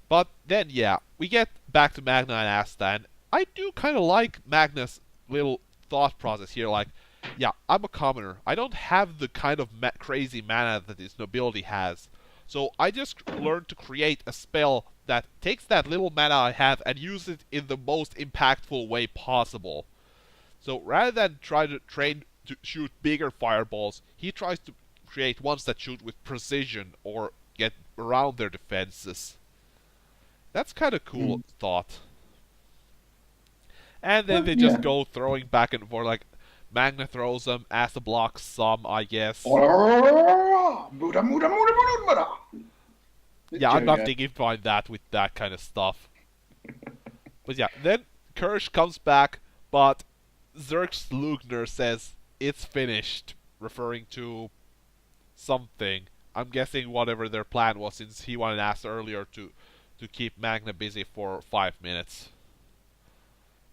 But then, yeah, we get back to Magna and Asta, and I do kind of like Magna's little thought process here. Like, yeah, I'm a commoner. I don't have the kind of crazy mana that this nobility has. So I just learned to create a spell that takes that little mana I have and use it in the most impactful way possible. So rather than try to train to shoot bigger fireballs, he tries to create ones that shoot with precision or get around their defenses. That's kind of cool thought. And then they just go throwing back and forth, like Magna throws them, Asta blocks some, I guess. Yeah, I'm not dignified that with that kind of stuff. But yeah, then Kirsch comes back, but Zerx Lugner says it's finished, referring to something. I'm guessing whatever their plan was, since he wanted Asta earlier to keep Magna busy for 5 minutes.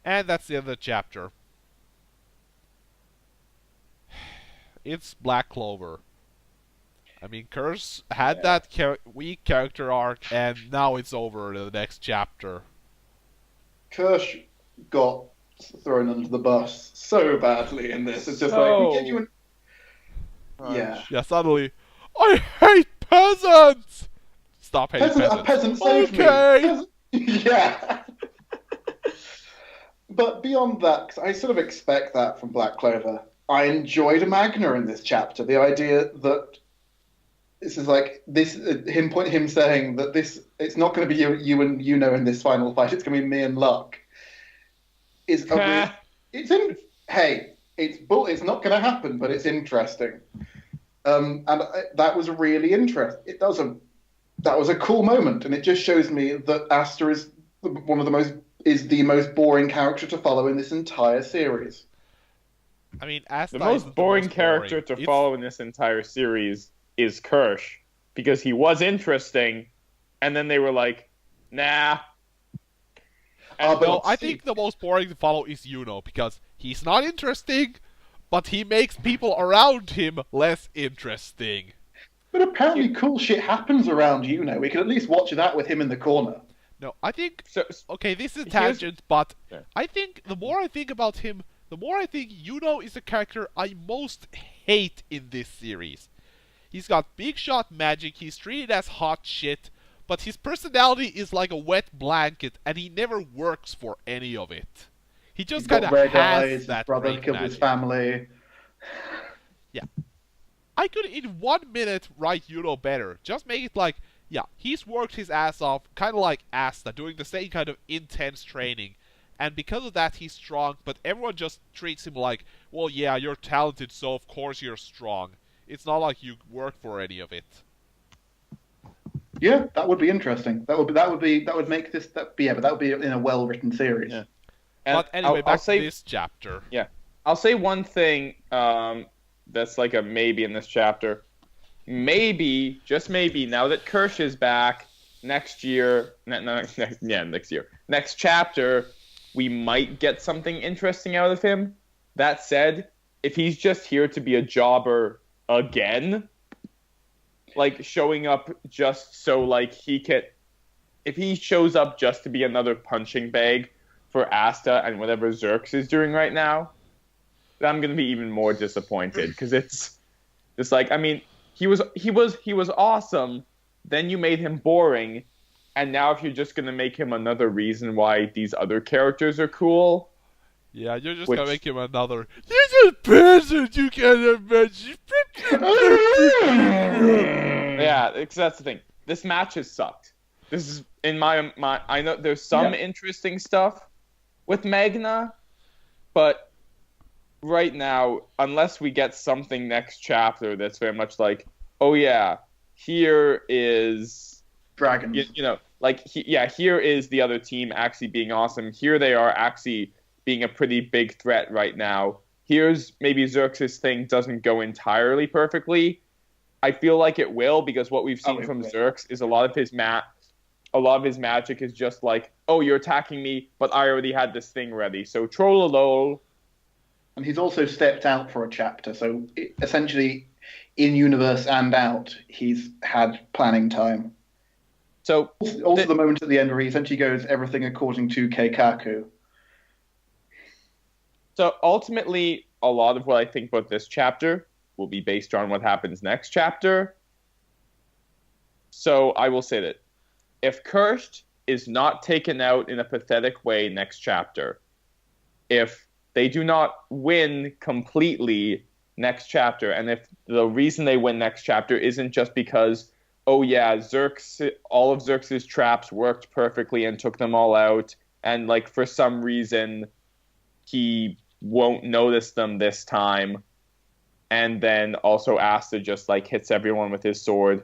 And that's the end of the chapter. It's Black Clover. I mean, Curse had that weak character arc, and now it's over in the next chapter. Kirsch got thrown under the bus so badly in this. It's just like, we get you an... Yeah. Yeah, suddenly, I hate peasants! Stop hating peasants. A peasant saved me. Yeah. But beyond that, 'cause I sort of expect that from Black Clover. I enjoyed Magna in this chapter. The idea that this is like this, him saying that it's not going to be you and in this final fight. It's going to be me and Luck. It's not going to happen, but it's interesting. And that was really interesting. That was a cool moment, and it just shows me that Asta is the most boring character to follow in this entire series. I mean, Asta the most boring character to follow in this entire series is Kirsch, because he was interesting, and then they were like, nah. And but No, I see- think the most boring to follow is Yuno, because he's not interesting, but he makes people around him less interesting. But apparently cool shit happens around you know. We can at least watch that with him in the corner. No, I think... so, Okay, this is a Here's- tangent, but Yeah. I think the more I think about him, the more I think Yuno is the character I most hate in this series. He's got big shot magic, he's treated as hot shit, but his personality is like a wet blanket, and he never works for any of it. He just He's kind got of red has eyes, his that brother great killed magic. his family. I could in 1 minute write Yuno better. Just make it like, yeah, he's worked his ass off, kind of like Asta, doing the same kind of intense training. And because of that, he's strong, but everyone just treats him like, well, yeah, you're talented, so of course you're strong. It's not like you work for any of it. Yeah, that would be interesting. That would make this but that would be in a well-written series. Yeah. But anyway, back say, to this chapter. I'll say one thing that's like a maybe in this chapter. Maybe, just maybe, now that Kirsch is back, next year, next chapter, we might get something interesting out of him. That said, if he's just here to be a jobber again, like showing up just so like he can, if he shows up just to be another punching bag for Asta and whatever Zerx is doing right now, I'm gonna be even more disappointed, because it's just like, I mean, he was awesome, then you made him boring, and now if you're just gonna make him another reason why these other characters are cool. Yeah, you're just Which- gonna make him another. This is person you can't imagine. Yeah, because that's the thing. This match has sucked. This is in my I know there's some interesting stuff with Magna, but right now, unless we get something next chapter that's very much like, oh yeah, here is Dragons. you know, like here is the other team actually being awesome. Here they are actually being a pretty big threat right now. Here's maybe Zerx's thing doesn't go entirely perfectly. I feel like it will, because what we've seen from Zerx is a lot of his magic is just like, oh, you're attacking me, but I already had this thing ready. So troll-a-lol. And he's also stepped out for a chapter, so essentially, in universe and out, he's had planning time. So Also, the moment at the end where he essentially goes everything according to Keikaku. So ultimately, a lot of what I think about this chapter will be based on what happens next chapter. So I will say that if Kirsch is not taken out in a pathetic way next chapter, if they do not win completely next chapter, and if the reason they win next chapter isn't just because, oh yeah, all of Zerx's traps worked perfectly and took them all out, and like for some reason he won't notice them this time, and then also Asta just like hits everyone with his sword.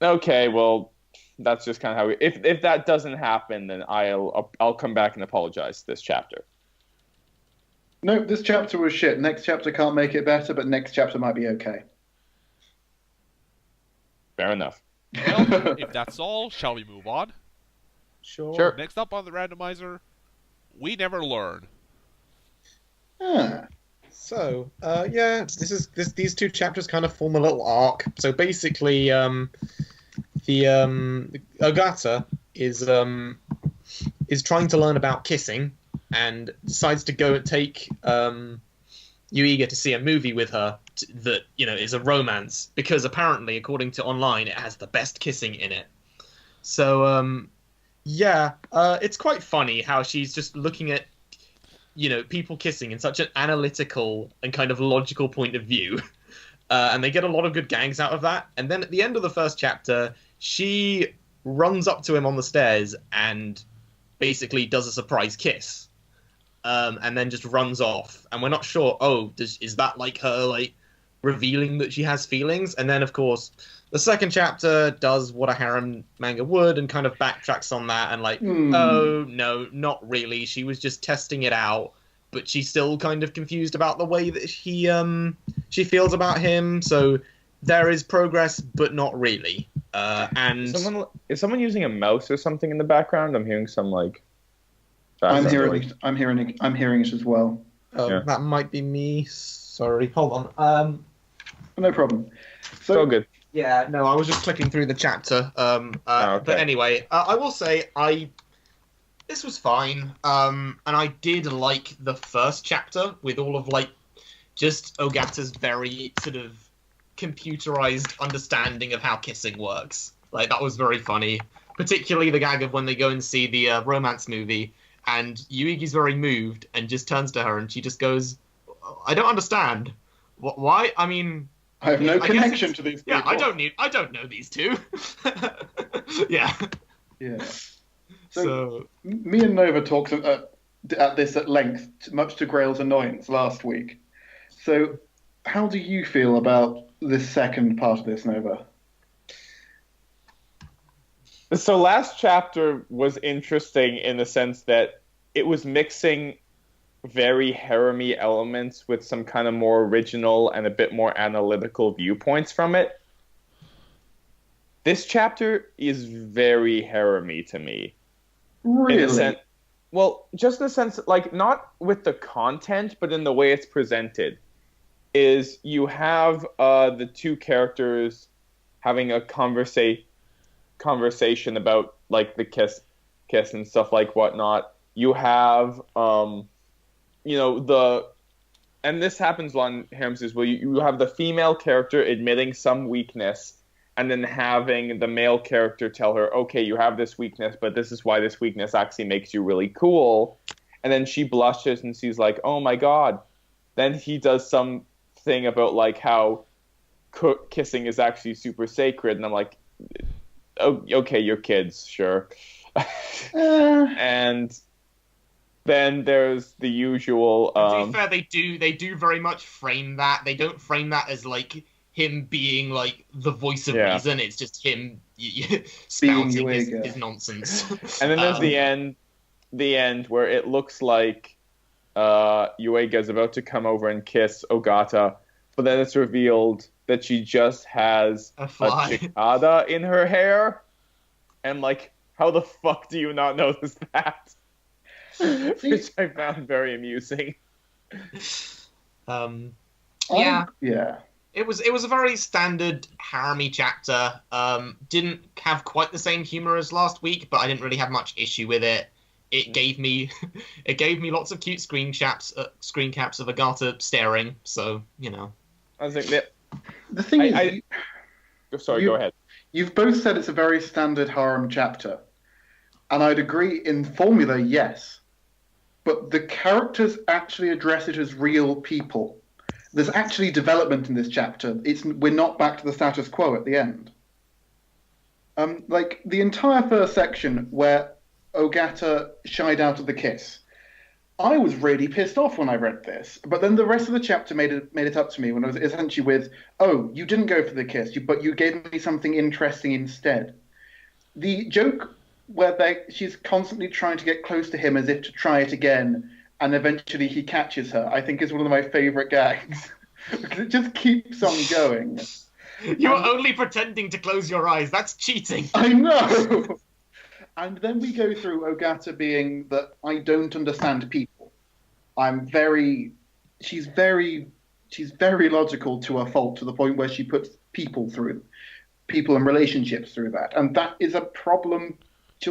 Okay, well, that's just kind of how if that doesn't happen, then I'll come back and apologize this chapter. No, this chapter was shit. Next chapter can't make it better, but next chapter might be okay. Fair enough. Well, if that's all, shall we move on? Sure. Next up on the randomizer, we never learn. Ah. So, these two chapters kind of form a little arc. So basically, Ogata is trying to learn about kissing and decides to go and take Yuiga to see a movie with her that is a romance, because apparently, according to online, it has the best kissing in it. So it's quite funny how she's just looking at people kissing in such an analytical and kind of logical point of view. And they get a lot of good gags out of that. And then at the end of the first chapter, she runs up to him on the stairs and basically does a surprise kiss. And then just runs off. And we're not sure, is that like her like revealing that she has feelings? And then, of course, the second chapter does what a harem manga would and kind of backtracks on that and oh, no, not really. She was just testing it out, but she's still kind of confused about the way that she feels about him. So there is progress, but not really. And Is someone using a mouse or something in the background? I'm hearing some like. I'm background hearing it as well. Yeah. that might be me. Sorry, hold on. No problem. So So good. Yeah, no, I was just clicking through the chapter. Okay. But anyway, I will say this was fine. And I did like the first chapter with all of like just Ogata's very sort of computerized understanding of how kissing works. Like that was very funny, particularly the gag of when they go and see the romance movie, and Yuigi's very moved and just turns to her and she just goes, "I don't understand. Why? I mean." I have no I connection to these people. Yeah, I don't know these two. Yeah. Yeah. So Me and Nova talked at this at length, much to Greil's annoyance last week. So, how do you feel about this second part of this, Nova? So last chapter was interesting in the sense that it was mixing very harem-y elements with some kind of more original and a bit more analytical viewpoints from it. This chapter is very harem-y to me. Really? Well, just in the sense that, like, not with the content, but in the way it's presented. Is you have the two characters having a conversation about, like, the kiss and stuff like whatnot. You have and this happens on harems as well. You have the female character admitting some weakness, and then having the male character tell her, "Okay, you have this weakness, but this is why this weakness actually makes you really cool." And then she blushes and she's like, "Oh my god." Then he does something about like how kissing is actually super sacred, and I'm like, "Oh, okay, you're kids, sure." And then there's the usual. to be fair, they do very much frame that. They don't frame that as like him being like the voice of reason. It's just him spouting his nonsense. And then there's the end where it looks like Yuega is about to come over and kiss Ogata, but then it's revealed that she just has a cicada in her hair. And like, how the fuck do you not notice that? Which I found very amusing. Yeah. Yeah. It was a very standard harem-y chapter. Didn't have quite the same humor as last week, but I didn't really have much issue with it. It gave me lots of cute screen caps of Agata staring. So I was like, that. The thing is, go ahead. You've both said it's a very standard harem chapter, and I'd agree in formula, yes. But the characters actually address it as real people. There's actually development in this chapter. We're not back to the status quo at the end. Like the entire first section where Ogata shied out of the kiss, I was really pissed off when I read this. But then the rest of the chapter made it up to me when I was essentially with, "Oh, you didn't go for the kiss, but you gave me something interesting instead." The joke where she's constantly trying to get close to him as if to try it again, and eventually he catches her, I think is one of my favourite gags. Because it just keeps on going. You're only pretending to close your eyes. That's cheating. I know! And then we go through Ogata being that I don't understand people. She's very logical to a fault, to the point where she puts people and relationships through that. And that is a problem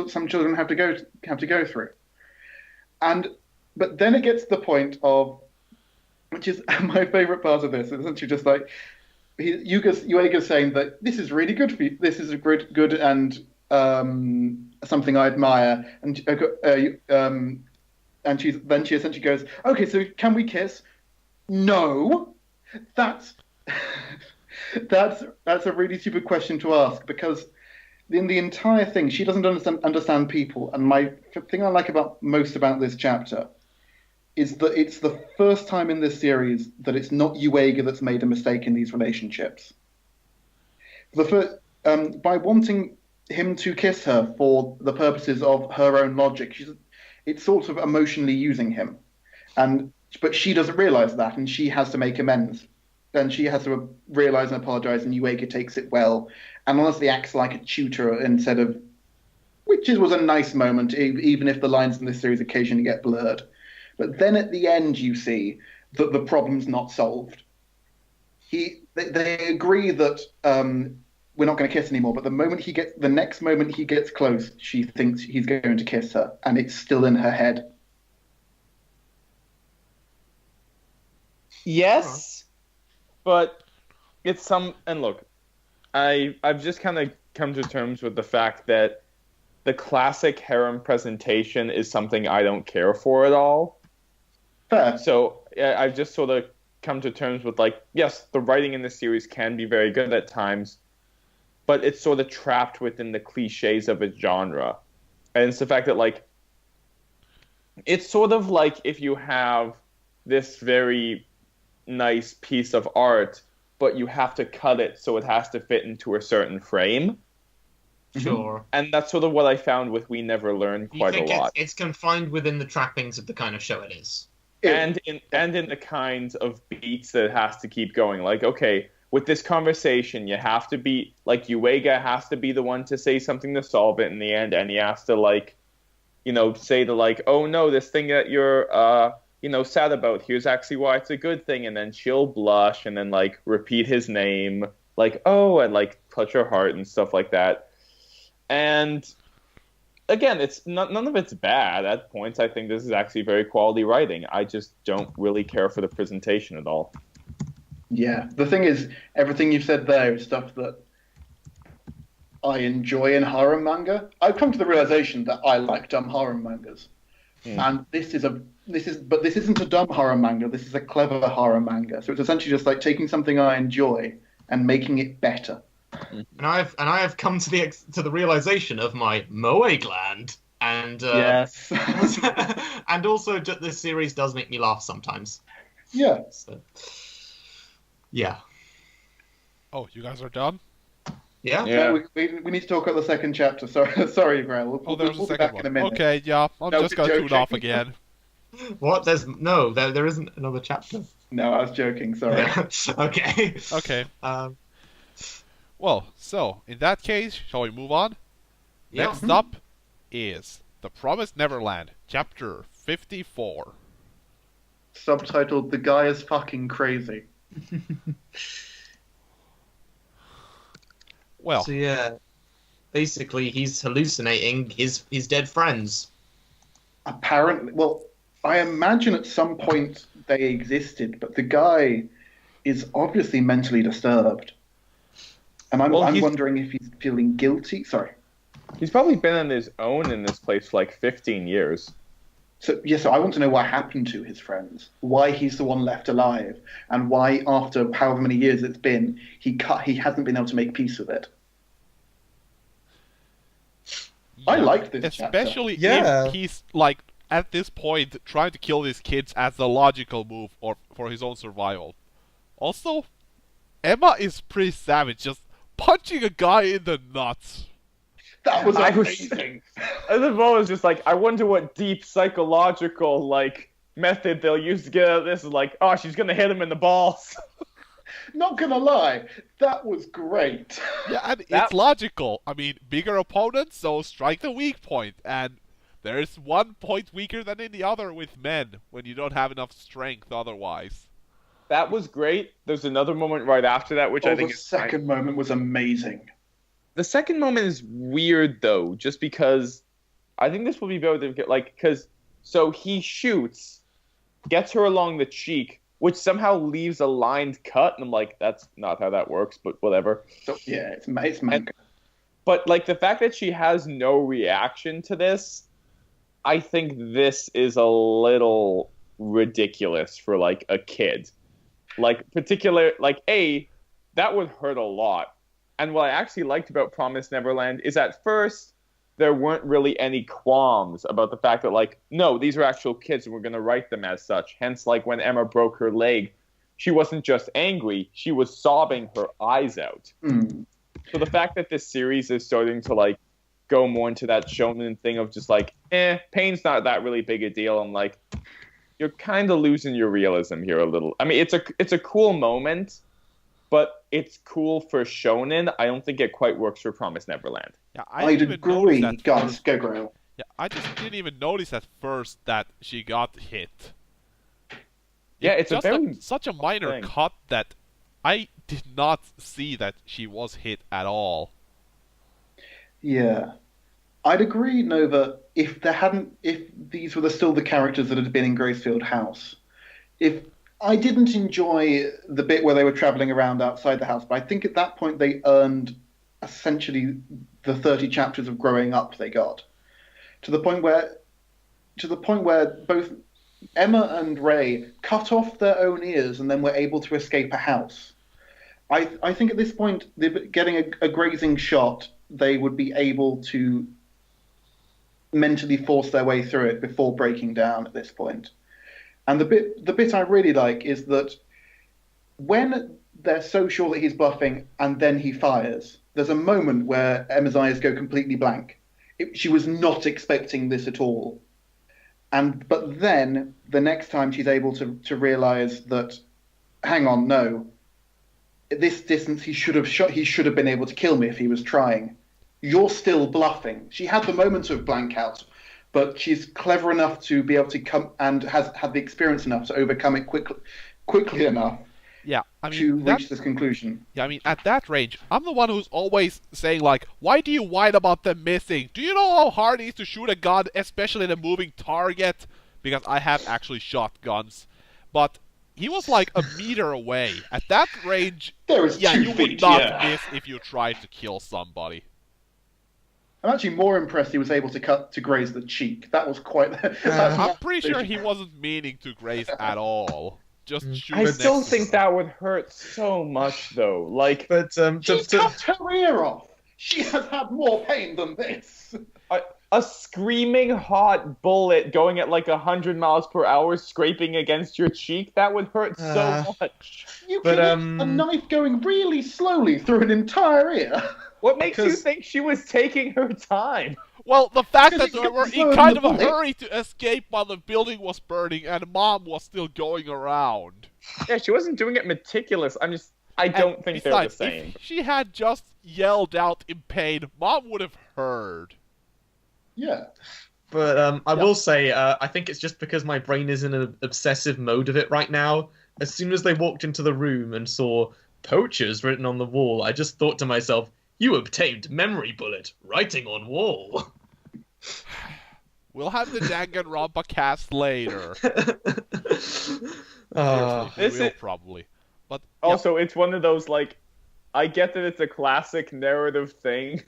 some children have to go through. But then it gets to the point of, which is my favorite part of this, it's essentially just like Yuega's saying that this is really good for you. This is a good and something I admire. And she essentially goes, "Okay, so can we kiss?" No, that's a really stupid question to ask, because in the entire thing, she doesn't understand people. And my thing I like most about this chapter is that it's the first time in this series that it's not Yuega that's made a mistake in these relationships. By wanting him to kiss her for the purposes of her own logic, it's sort of emotionally using him, but she doesn't realize that, and she has to make amends and she has to realize and apologize, and HeroAca takes it well, and honestly acts like a tutor instead of, was a nice moment, even if the lines in this series occasionally get blurred. But then at the end, you see that the problem's not solved. They agree that we're not going to kiss anymore, but the next moment he gets close, she thinks he's going to kiss her, and it's still in her head. Yes, but it's and look, I've just kind of come to terms with the fact that the classic harem presentation is something I don't care for at all. Fair. So I've just sort of come to terms with, like, yes, the writing in this series can be very good at times, but it's sort of trapped within the cliches of its genre. And it's the fact that, like, it's sort of like if you have this very nice piece of art, but you have to cut it so it has to fit into a certain frame. Sure. And that's sort of what I found with We Never Learn quite a lot. It's confined within the trappings of the kind of show it is. And in the kinds of beats that it has to keep going. Like, okay, with this conversation, you have to be, like, HeroAca has to be the one to say something to solve it in the end, and he has to, like, you know, say to, like, oh no, this thing that you're, you know, sad about, here's actually why it's a good thing, and then she'll blush, and then, like, repeat his name, like, oh, and, like, touch her heart and stuff like that. And again, it's none of it's bad at points. I think this is actually very quality writing. I just don't really care for the presentation at all. Yeah, the thing is, everything you've said there is stuff that I enjoy in harem manga. I've come to the realization that I like dumb harem mangas, and this isn't a dumb harem manga. This is a clever harem manga. So it's essentially just like taking something I enjoy and making it better. And I have come to the realization of my moe gland, and Yes. and also this series does make me laugh sometimes. Yeah. So, yeah. Oh, you guys are done? Yeah. Yeah. No, we need to talk about the second chapter. Sorry, Greil. Oh, there's we'll a be second back one. in a minute. Okay, yeah, I'm No, just gonna tune joking. off again. What? There isn't another chapter. No, I was joking. Sorry. Okay. Okay. Um, Well, so in that case, shall we move on? yeah. Next up is The Promised Neverland, chapter 54. Subtitled "The Guy is Fucking Crazy." Well, So yeah, basically he's hallucinating his dead friends. Apparently, well, I imagine at some point they existed, but the guy is obviously mentally disturbed. And I'm Well, he's- wondering if he's feeling guilty. Sorry. He's probably been on his own in this place for like 15 years. So I want to know what happened to his friends, why he's the one left alive, and why after however many years it's been, he hasn't been able to make peace with it. I like this chapter. especially Yeah. if he's like at this point trying to kill his kids as the logical move or for his own survival. Also, Emma is pretty savage, just punching a guy in the nuts. That was I was- amazing. The ball was just like, I wonder what deep psychological, like, method they'll use to get out of this. Is like, oh, she's gonna hit him in the balls. Not gonna lie, that was great. Yeah, and That- it's logical. I mean, bigger opponents, so strike the weak point, and there's one point weaker than in the other with men when you don't have enough strength otherwise. That was great. There's another moment right after that, which I think the is second moment was amazing. The second moment is weird though, just because I think this will be better to get because so he shoots, gets her along the cheek, which somehow leaves a lined cut, and I'm like, that's not how that works, but whatever. So yeah, it's manga. But like the fact that she has no reaction to this, I think this is a little ridiculous for like a kid. Like that would hurt a lot. And what I actually liked about Promised Neverland is at first there weren't really any qualms about the fact that like, no, these are actual kids and we're going to write them as such. Hence, like when Emma broke her leg, she wasn't just angry, she was sobbing her eyes out. Mm. So the fact that this series is starting to like go more into that shonen thing of just like, pain's not that really big a deal, and like, you're kind of losing your realism here a little. I mean, it's a cool moment, but it's cool for shonen. I don't think it quite works for Promise Neverland. Yeah, I'd didn't even notice agree. at Guys, first. go Greil. Yeah, I just didn't even notice at first that she got hit. Yeah, it's just such a minor thing. cut that I did not see that she was hit at all. Yeah. I'd agree, Nova, if these were still the characters that had been in Gracefield House. If I didn't enjoy the bit where they were traveling around outside the house, but I think at that point they earned essentially the 30 chapters of growing up they got. To the point where both Emma and Ray cut off their own ears and then were able to escape a house. I think at this point, getting a grazing shot, they would be able to mentally force their way through it before breaking down at this point. And the bit I really like is that when they're so sure that he's bluffing and then he fires, there's a moment where Emma's eyes go completely blank. She was not expecting this at all. But then the next time she's able to realize that, hang on, no, at this distance he should have been able to kill me if he was trying. You're still bluffing. She had the moment of blank out, but she's clever enough to be able to come and has had the experience enough to overcome it quickly enough. Yeah, I mean, to reach this conclusion. Yeah, I mean, at that range, I'm the one who's always saying, like, why do you whine about them missing? Do you know how hard it is to shoot a gun, especially in a moving target? Because I have actually shot guns. But he was like a meter away. At that range, There is yeah, 2 you feet, would not yeah. miss if you tried to kill somebody. I'm actually more impressed he was able to graze the cheek. That was quite... I'm pretty sure he wasn't meaning to graze at all. Just shoot I it still next- think that would hurt so much, though. Like, But She's cut her ear off. She has had more pain than this. a screaming hot bullet going at like 100 miles per hour scraping against your cheek, that would hurt so much. You But, can a knife going really slowly through an entire ear. What makes you Because- think she was taking her time? Well, the fact that Because they it were kept in blowing kind the of a bullet. hurry to escape while the building was burning and Mom was still going around. Yeah, she wasn't doing it meticulous. I don't And think they're the besides, same. if she had just yelled out in pain, Mom would have heard. Yeah. But I will say, I think it's just because my brain is in an obsessive mode of it right now. As soon as they walked into the room and saw poachers written on the wall, I just thought to myself, you obtained memory bullet, writing on wall. We'll have the Danganronpa cast later. Ah. Seriously, we This will is- probably. But Also, it's one of those, like, I get that it's a classic narrative thing,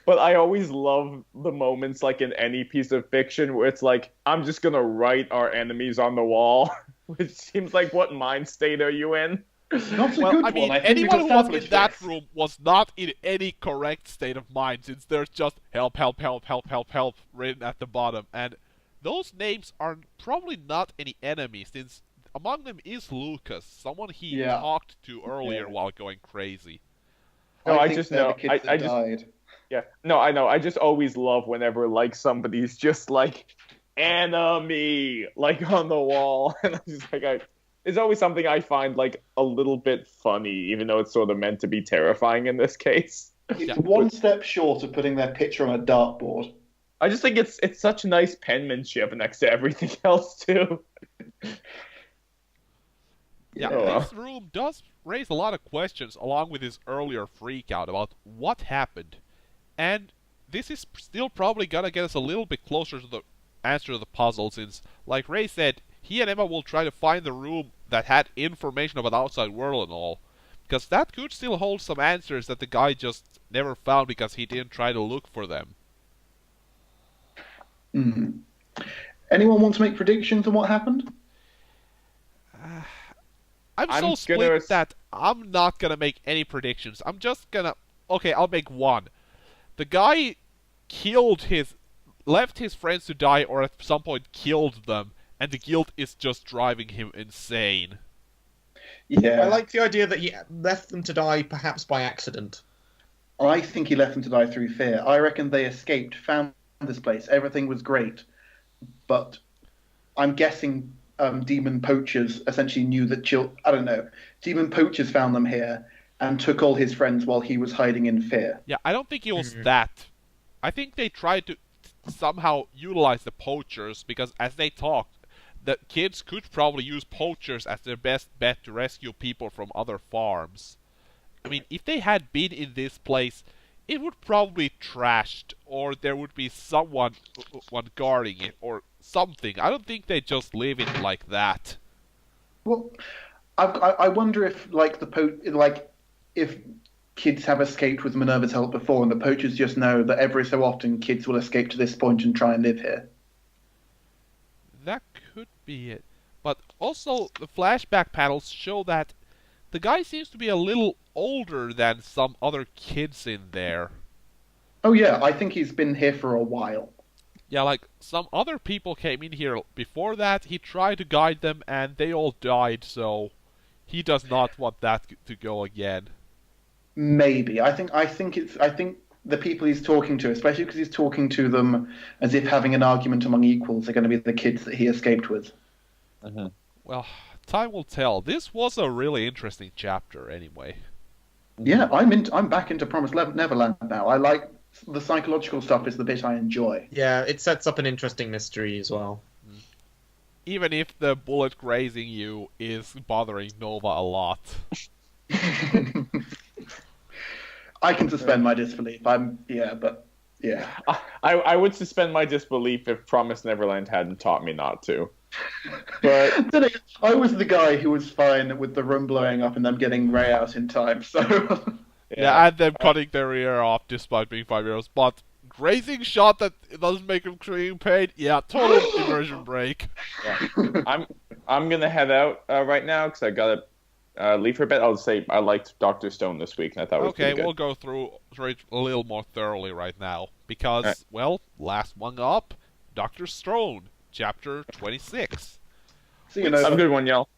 but I always love the moments, like, in any piece of fiction where it's like, I'm just gonna write our enemies on the wall, which seems like, what mind state are you in? Not a well, good I mean, one. I think we've anyone who was in established that this. room was not in any correct state of mind, since there's just help, help, help, help, help, help written at the bottom, and those names are probably not any enemies, since among them is Lucas, someone he Yeah. talked to earlier Yeah. while going crazy. No, I think just they're know- the kids I that just- died. Yeah, no, I know. I just always love whenever, like, somebody's just like, enemy, like, on the wall. And I'm just like, it's always something I find, like, a little bit funny, even though it's sort of meant to be terrifying in this case. It's Yeah. one step short of putting their picture on a dartboard. I just think it's such nice penmanship next to everything else, too. Yeah, Oh, well. this room does raise a lot of questions, along with his earlier freakout about what happened. And this is still probably gonna get us a little bit closer to the answer to the puzzle, since, like Ray said, he and Emma will try to find the room that had information about the outside world and all. Because that could still hold some answers that the guy just never found because he didn't try to look for them. Mhm. Anyone want to make predictions on what happened? I'm I'm so gonna split s- that I'm not gonna make any predictions. I'm just gonna... Okay, I'll make one. The guy left his friends to die, or at some point killed them, and the guilt is just driving him insane. Yeah. I like the idea that he left them to die, perhaps by accident. I think he left them to die through fear. I reckon they escaped, found this place, everything was great. But I'm guessing demon poachers essentially knew that I don't know, demon poachers found them here and took all his friends while he was hiding in fear. Yeah, I don't think it was that. I think they tried to somehow utilize the poachers because as they talked, the kids could probably use poachers as their best bet to rescue people from other farms. I mean, if they had been in this place, it would probably be trashed, or there would be someone guarding it, or something. I don't think they just leave it like that. Well, I wonder if if kids have escaped with Minerva's help before, and the poachers just know that every so often kids will escape to this point and try and live here. That could be it. But also, the flashback panels show that the guy seems to be a little older than some other kids in there. Oh yeah, I think he's been here for a while. Yeah, like, some other people came in here before that, he tried to guide them, and they all died, so he does not want that to go again. Maybe. I think the people he's talking to, especially because he's talking to them as if having an argument among equals, are going to be the kids that he escaped with. Mm-hmm. Well, time will tell. This was a really interesting chapter, anyway. Yeah, I'm back into Promised Neverland now. I like the psychological stuff is the bit I enjoy. Yeah, it sets up an interesting mystery as well. Even if the bullet grazing you is bothering Nova a lot. I can suspend my disbelief. But I would suspend my disbelief if Promised Neverland hadn't taught me not to. But I was the guy who was fine with the room blowing up and them getting Ray out in time, so... Yeah, and them cutting their ear off despite being 5 years. But grazing shot that doesn't make them scream pain, yeah, total immersion break. Yeah. I'm gonna head out right now because I gotta leave for a bit. I'll say I liked Dr. Stone this week, and I thought it was pretty good. We'll go through it a little more thoroughly right now. Because, well, last one up, Dr. Stone, chapter 26. See you later. Have a good one, y'all.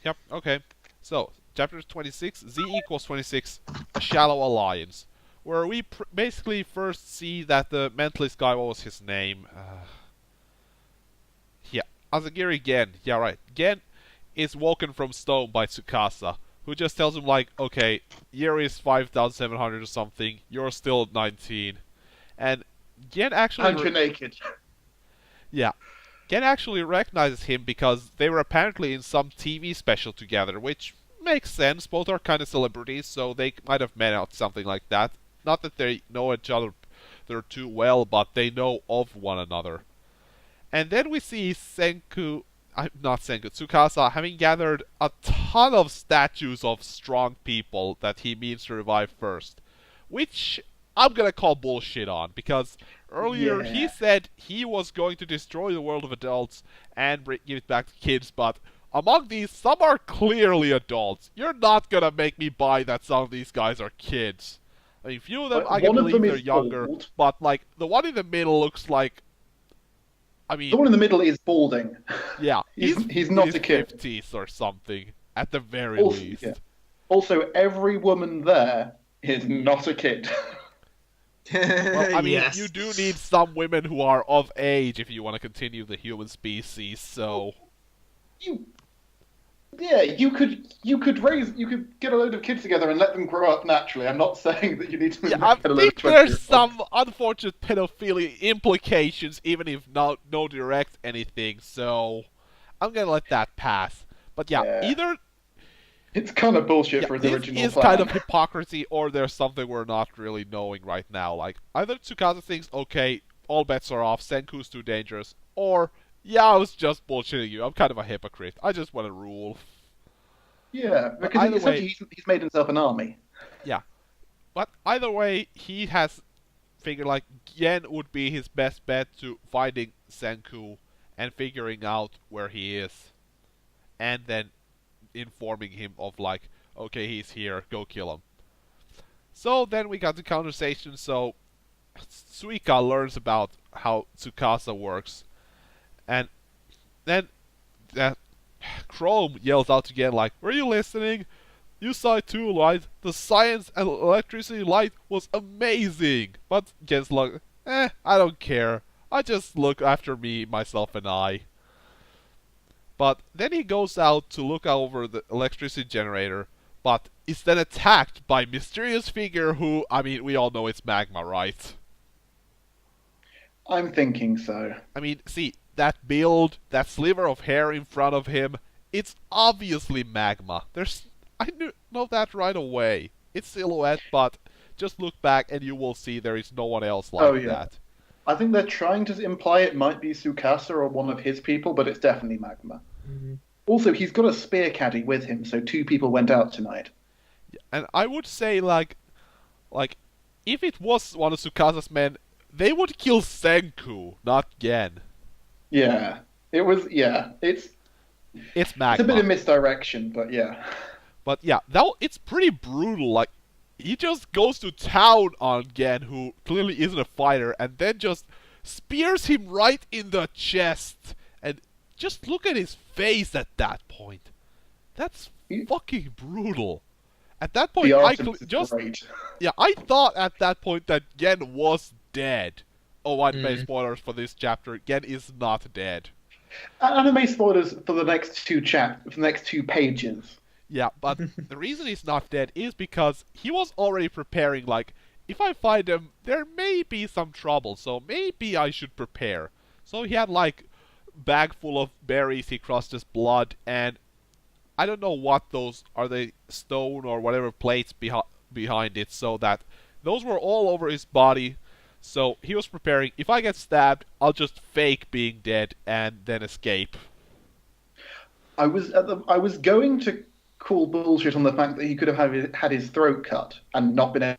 Yep, okay. So, chapter 26, Z equals 26, A Shallow Alliance. Where we basically first see that the mentalist guy, what was his name? Yeah, Asagiri Gen. Yeah, right. Gen is woken from stone by Tsukasa, who just tells him, like, okay, year is 5,700 or something, you're still 19. And Gen actually... And you're naked. Yeah. Gen actually recognizes him because they were apparently in some TV special together, which makes sense. Both are kind of celebrities, so they might have met out something like that. Not that they know each other too well, but they know of one another. And then we see Tsukasa having gathered a ton of statues of strong people that he means to revive first. Which I'm gonna call bullshit on, because earlier he said he was going to destroy the world of adults and give it back to kids, but among these, some are clearly adults. You're not gonna make me buy that some of these guys are kids. I mean, few of them I can believe they're younger, but like the one in the middle looks like. I mean, the one in the middle is balding. Yeah, he's not a kid. 50s or something at the very least. Yeah. Also, every woman there is not a kid. Well, I mean, Yes. you do need some women who are of age if you want to continue the human species. So. You could get a load of kids together and let them grow up naturally. I'm not saying that you need to. Yeah, I think there's some unfortunate pedophilia implications, even if no direct anything. So I'm gonna let that pass. But either it's kind of bullshit for the original plan. It's kind of hypocrisy, or there's something we're not really knowing right now. Like either Tsukasa thinks, okay, all bets are off, Senku's too dangerous, or yeah, I was just bullshitting you. I'm kind of a hypocrite. I just want to rule. Yeah, because he's made himself an army. Yeah. But either way, he has figured like Gen would be his best bet to finding Senku and figuring out where he is. And then informing him of like, okay, he's here, go kill him. So then we got the conversation, so Suika learns about how Tsukasa works. And then Chrome yells out again like, were you listening? You saw it too, right? The science and electricity light was amazing. But Gen's like, I don't care. I just look after me, myself, and I. But then he goes out to look over the electricity generator, but is then attacked by mysterious figure who, I mean, we all know it's Magma, right? I'm thinking so. I mean, see, that build, that sliver of hair in front of him, it's obviously Magma. I know that right away. It's Silhouette, but just look back and you will see there is no one else like that. I think they're trying to imply it might be Tsukasa or one of his people, but it's definitely Magma. Mm-hmm. Also, he's got a spear caddy with him, so 2 people went out tonight. And I would say, like, if it was one of Tsukasa's men, they would kill Senku, not Gen. Yeah. It's Magma. It's a bit of misdirection, but yeah. But yeah, it's pretty brutal. Like, he just goes to town on Gen, who clearly isn't a fighter, and then just spears him right in the chest. And just look at his face at that point. That's fucking brutal. At that point, I thought at that point that Gen was dead. Oh, anime spoilers for this chapter. Gen is not dead. Anime spoilers for the next 2 pages. Yeah, but the reason he's not dead is because he was already preparing, like, if I find him, there may be some trouble, so maybe I should prepare. So he had, like, bag full of berries he crossed his blood, and I don't know what those are, they stone or whatever plates behind it, so that those were all over his body. So he was preparing, if I get stabbed, I'll just fake being dead and then escape. I was going to call bullshit on the fact that he could have had his throat cut and not been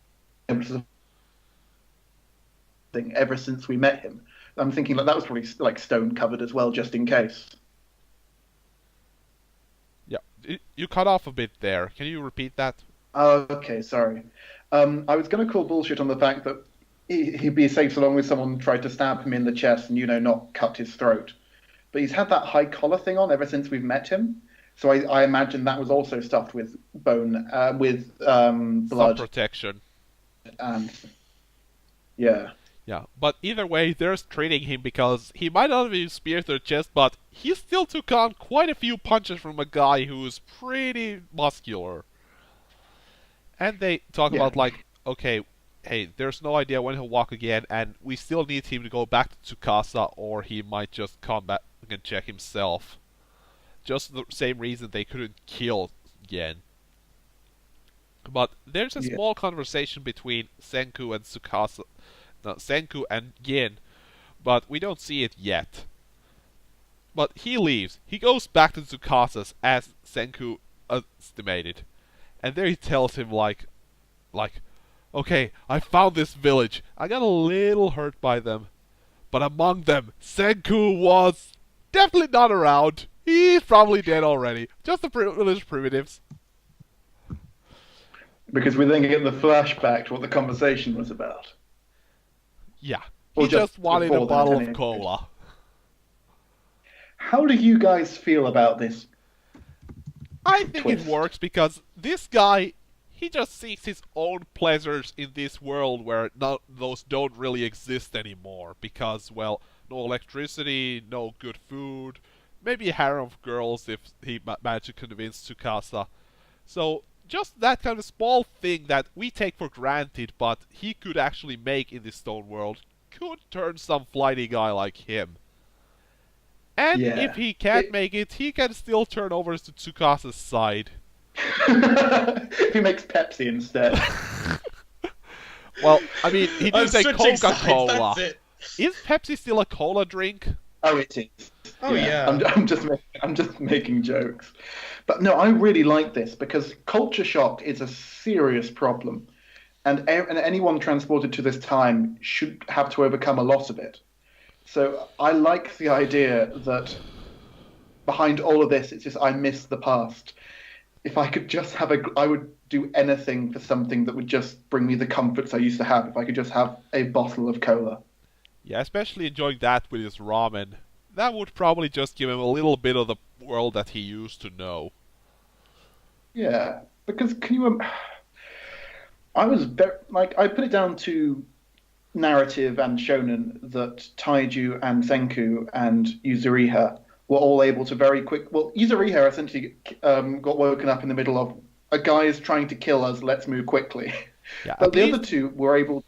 able to thing ever since we met him. I'm thinking like that was probably like stone covered as well, just in case. Yeah, you cut off a bit there. Can you repeat that? Oh, okay, sorry. I was going to call bullshit on the fact that he'd be safe so long as someone tried to stab him in the chest and, not cut his throat. But he's had that high collar thing on ever since we've met him. So I imagine that was also stuffed with bone, with blood. Some protection. And, yeah. Yeah, but either way, they're treating him because he might not have been speared to the chest, but he still took on quite a few punches from a guy who's pretty muscular. And they talk about, like, okay, hey, there's no idea when he'll walk again, and we still need him to go back to Tsukasa, or he might just come back and check himself. Just the same reason they couldn't kill Gen. But there's a small conversation between Senku and Tsukasa. No, Senku and Gen, but we don't see it yet. But he leaves. He goes back to Tsukasa's as Senku estimated. And there he tells him like, okay, I found this village. I got a little hurt by them. But among them, Senku was definitely not around. He's probably dead already. Just the village primitives. Because we then get the flashback to what the conversation was about. Yeah, he just wanted a bottle of cola. How do you guys feel about this? I think it works because this guy, he just seeks his own pleasures in this world where those don't really exist anymore. Because, well, no electricity, no good food, maybe a harem of girls if he managed to convince Tsukasa. So, just that kind of small thing that we take for granted, but he could actually make in this stone world, could turn some flighty guy like him. And if he can't make it, he can still turn over to Tsukasa's side. He makes Pepsi instead. Well, I mean, he did say Coca-Cola. Sides, Is Pepsi still a cola drink? Oh, it is. Oh yeah. I'm just making jokes. But no, I really like this because culture shock is a serious problem, and anyone transported to this time should have to overcome a lot of it. So I like the idea that behind all of this, it's just I miss the past. If I could just have I would do anything for something that would just bring me the comforts I used to have. If I could just have a bottle of cola. Yeah, especially enjoying that with his ramen. That would probably just give him a little bit of the world that he used to know. Yeah, because can you? I was I put it down to narrative and shonen that Taiju and Senku and Yuzuriha were all able to very quick. Well, Yuzuriha essentially got woken up in the middle of a guy is trying to kill us. Let's move quickly. Yeah, But at the least, other two were able.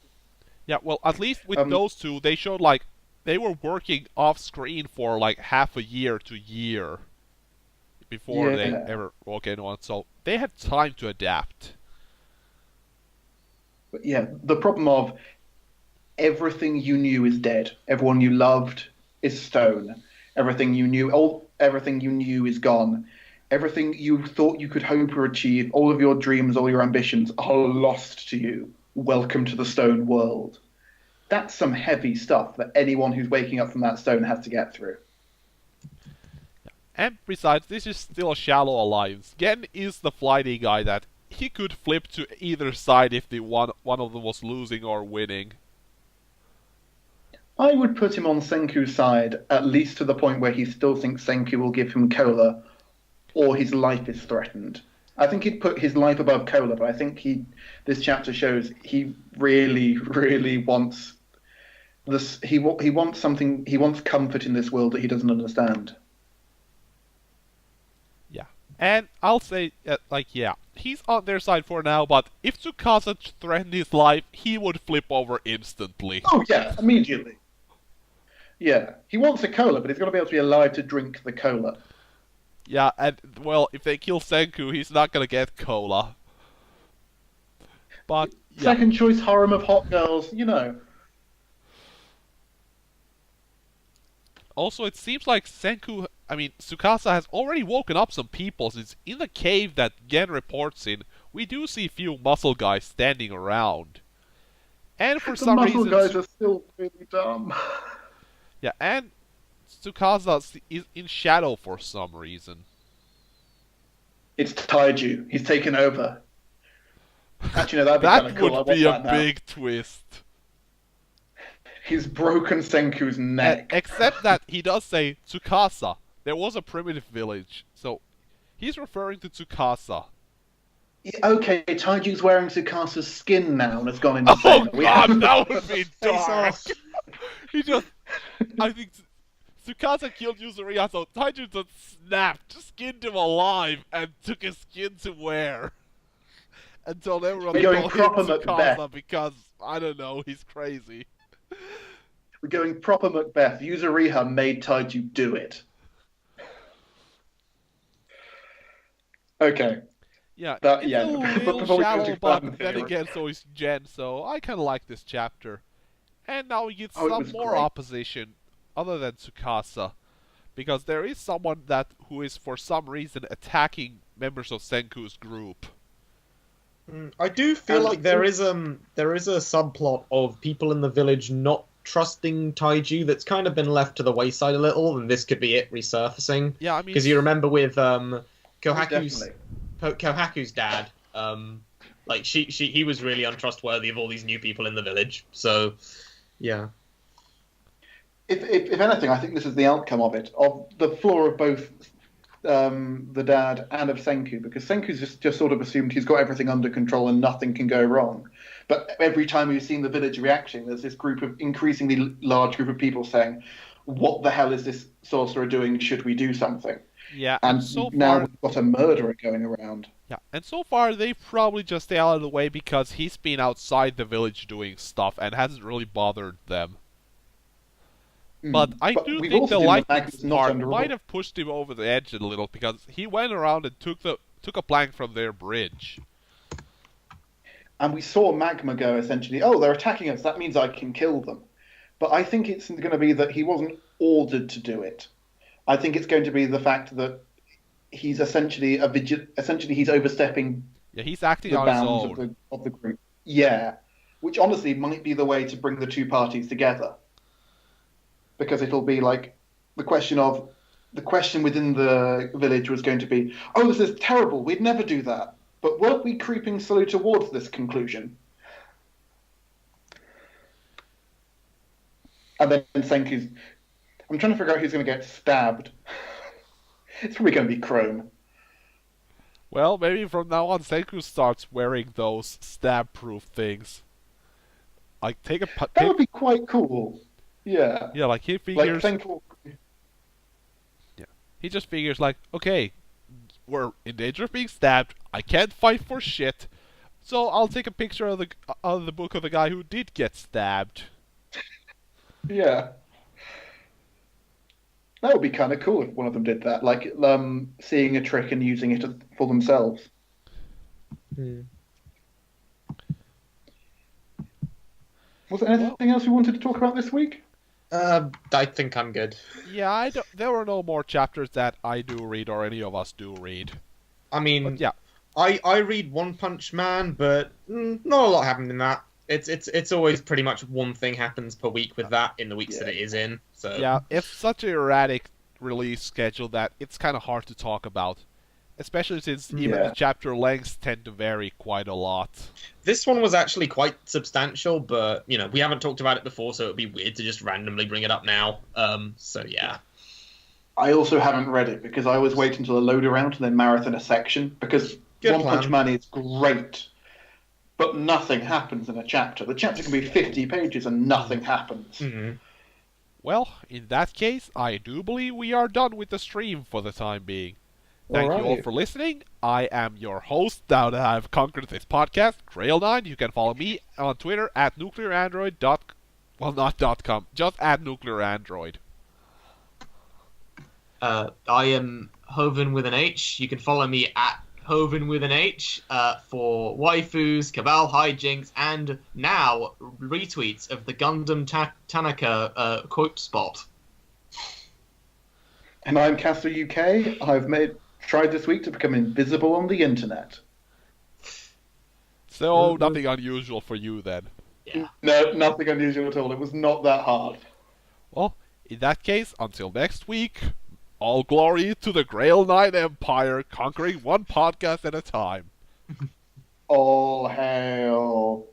yeah, well, at least with Um, those two, they showed like they were working off screen for like half a year to year before they Yeah. ever woke anyone, so they had time to adapt. But yeah, the problem of everything you knew is dead. Everyone you loved is stone. Everything you knew is gone. Everything you thought you could hope or achieve, all of your dreams, all your ambitions are lost to you. Welcome to the stone world. That's some heavy stuff that anyone who's waking up from that stone has to get through. And besides, this is still a shallow alliance. Gen is the flighty guy that he could flip to either side if the one of them was losing or winning. I would put him on Senku's side, at least to the point where he still thinks Senku will give him cola, or his life is threatened. I think he'd put his life above cola, but I think this chapter shows he really, really wants this. He wants something. He wants comfort in this world that he doesn't understand. Yeah. And I'll say, yeah, he's on their side for now, but if Tsukasa threatened his life, he would flip over instantly. Oh yeah, immediately. Yeah, he wants a cola, but he's got to be able to be alive to drink the cola. Yeah, and, well, if they kill Senku, he's not gonna get cola. But, yeah. Second choice harem of hot girls, you know. Also, it seems like Tsukasa has already woken up some people, since in the cave that Gen reports in, we do see a few muscle guys standing around. And for some muscle reason... guys are still really dumb. Yeah, and Tsukasa is in shadow for some reason. It's Taiju. He's taken over. Actually, no, that'd be That kind of cool. would be a big twist. He's broken Senku's neck. Except that he does say Tsukasa. There was a primitive village, so he's referring to Tsukasa. Yeah, okay, Taiju's wearing Tsukasa's skin now and has gone Oh insane. god, that would be dark! He just... I think Tsukasa killed Yuzuriha, so Taiju just snapped, skinned him alive, and took his skin to wear. And told everyone to going call proper him Tsukasa Macbeth. because, I don't know, he's crazy. We're going proper Macbeth. Yuzuriha made Taiju do it. Okay. Yeah, That- it's yeah, a but little before we go shallow, too but far in the then theory. again, so is Gen, so I kinda like this chapter. And now we get Oh, it some was more great. opposition, other than Tsukasa. Because there is someone who is for some reason attacking members of Senku's group. I do feel And- like there is a subplot of people in the village not trusting Taiju that's kind of been left to the wayside a little, and this could be it resurfacing. Yeah, I mean... Because you remember with Definitely. Kohaku's dad, like he was really untrustworthy of all these new people in the village. So, yeah. If anything, I think this is the outcome of it, of the flaw of both the dad and of Senku, because Senku's just sort of assumed he's got everything under control and nothing can go wrong. But every time we've seen the village reaction, there's this increasingly large group of people saying, "What the hell is this sorcerer doing? Should we do something?" Yeah, And so now far... we've got a murderer going around. Yeah, and so far they probably just stay out of the way because he's been outside the village doing stuff and hasn't really bothered them. But I do we've think also the seen that lightning Max is not part under might rule. have pushed him over the edge a little because he went around and took a plank from their bridge. And we saw Magma go essentially, oh, they're attacking us, that means I can kill them. But I think it's going to be that he wasn't ordered to do it. I think it's going to be the fact that he's essentially he's overstepping Yeah, he's acting the on his bounds own. of the group. Yeah, which honestly might be the way to bring the two parties together. Because it'll be like the question within the village was going to be, oh, this is terrible, we'd never do that. But weren't we creeping slowly towards this conclusion? And then Senku's... I'm trying to figure out who's going to get stabbed. It's probably going to be Chrome. Well, maybe from now on Senku starts wearing those stab-proof things. Like, That would be quite cool. Yeah. yeah, like he Like figures... Senku... Yeah. He just figures like, okay, we're in danger of being stabbed. I can't fight for shit, so I'll take a picture of the book of the guy who did get stabbed. Yeah. That would be kind of cool if one of them did that, like seeing a trick and using it for themselves. Hmm. Was there anything else we wanted to talk about this week? I think I'm good. Yeah, there were no more chapters that I do read or any of us do read. I mean, But yeah, I read One Punch Man, but not a lot happened in that. It's always pretty much one thing happens per week with that in the weeks that it is in. So yeah, it's such an erratic release schedule that it's kind of hard to talk about. Especially since even Yeah. the chapter lengths tend to vary quite a lot. this one was actually quite substantial, but we haven't talked about it before, so it'd be weird to just randomly bring it up now. So yeah. I also haven't read it because I always wait until a load around and then marathon a section because Good One Punch plan. Man is great, but nothing happens in a chapter. The chapter can be 50 pages and nothing happens. Hmm. Well, in that case, I do believe we are done with the stream for the time being. Thank you all Alright. for listening. I am your host, now that I've conquered this podcast, Greil9. You can follow me on Twitter at nuclearandroid. Well, not .com, just at nuclearandroid. I am Hoven with an H. You can follow me at Hoven with an H for waifus, Cabal hijinks, and now retweets of the Gundam Tanaka quote spot. And I'm Castle UK. I've tried this week to become invisible on the internet. So, nothing unusual for you then. Yeah. No, nothing unusual at all. It was not that hard. Well, in that case, until next week, all glory to the Greil9 Empire, conquering one podcast at a time. All hail.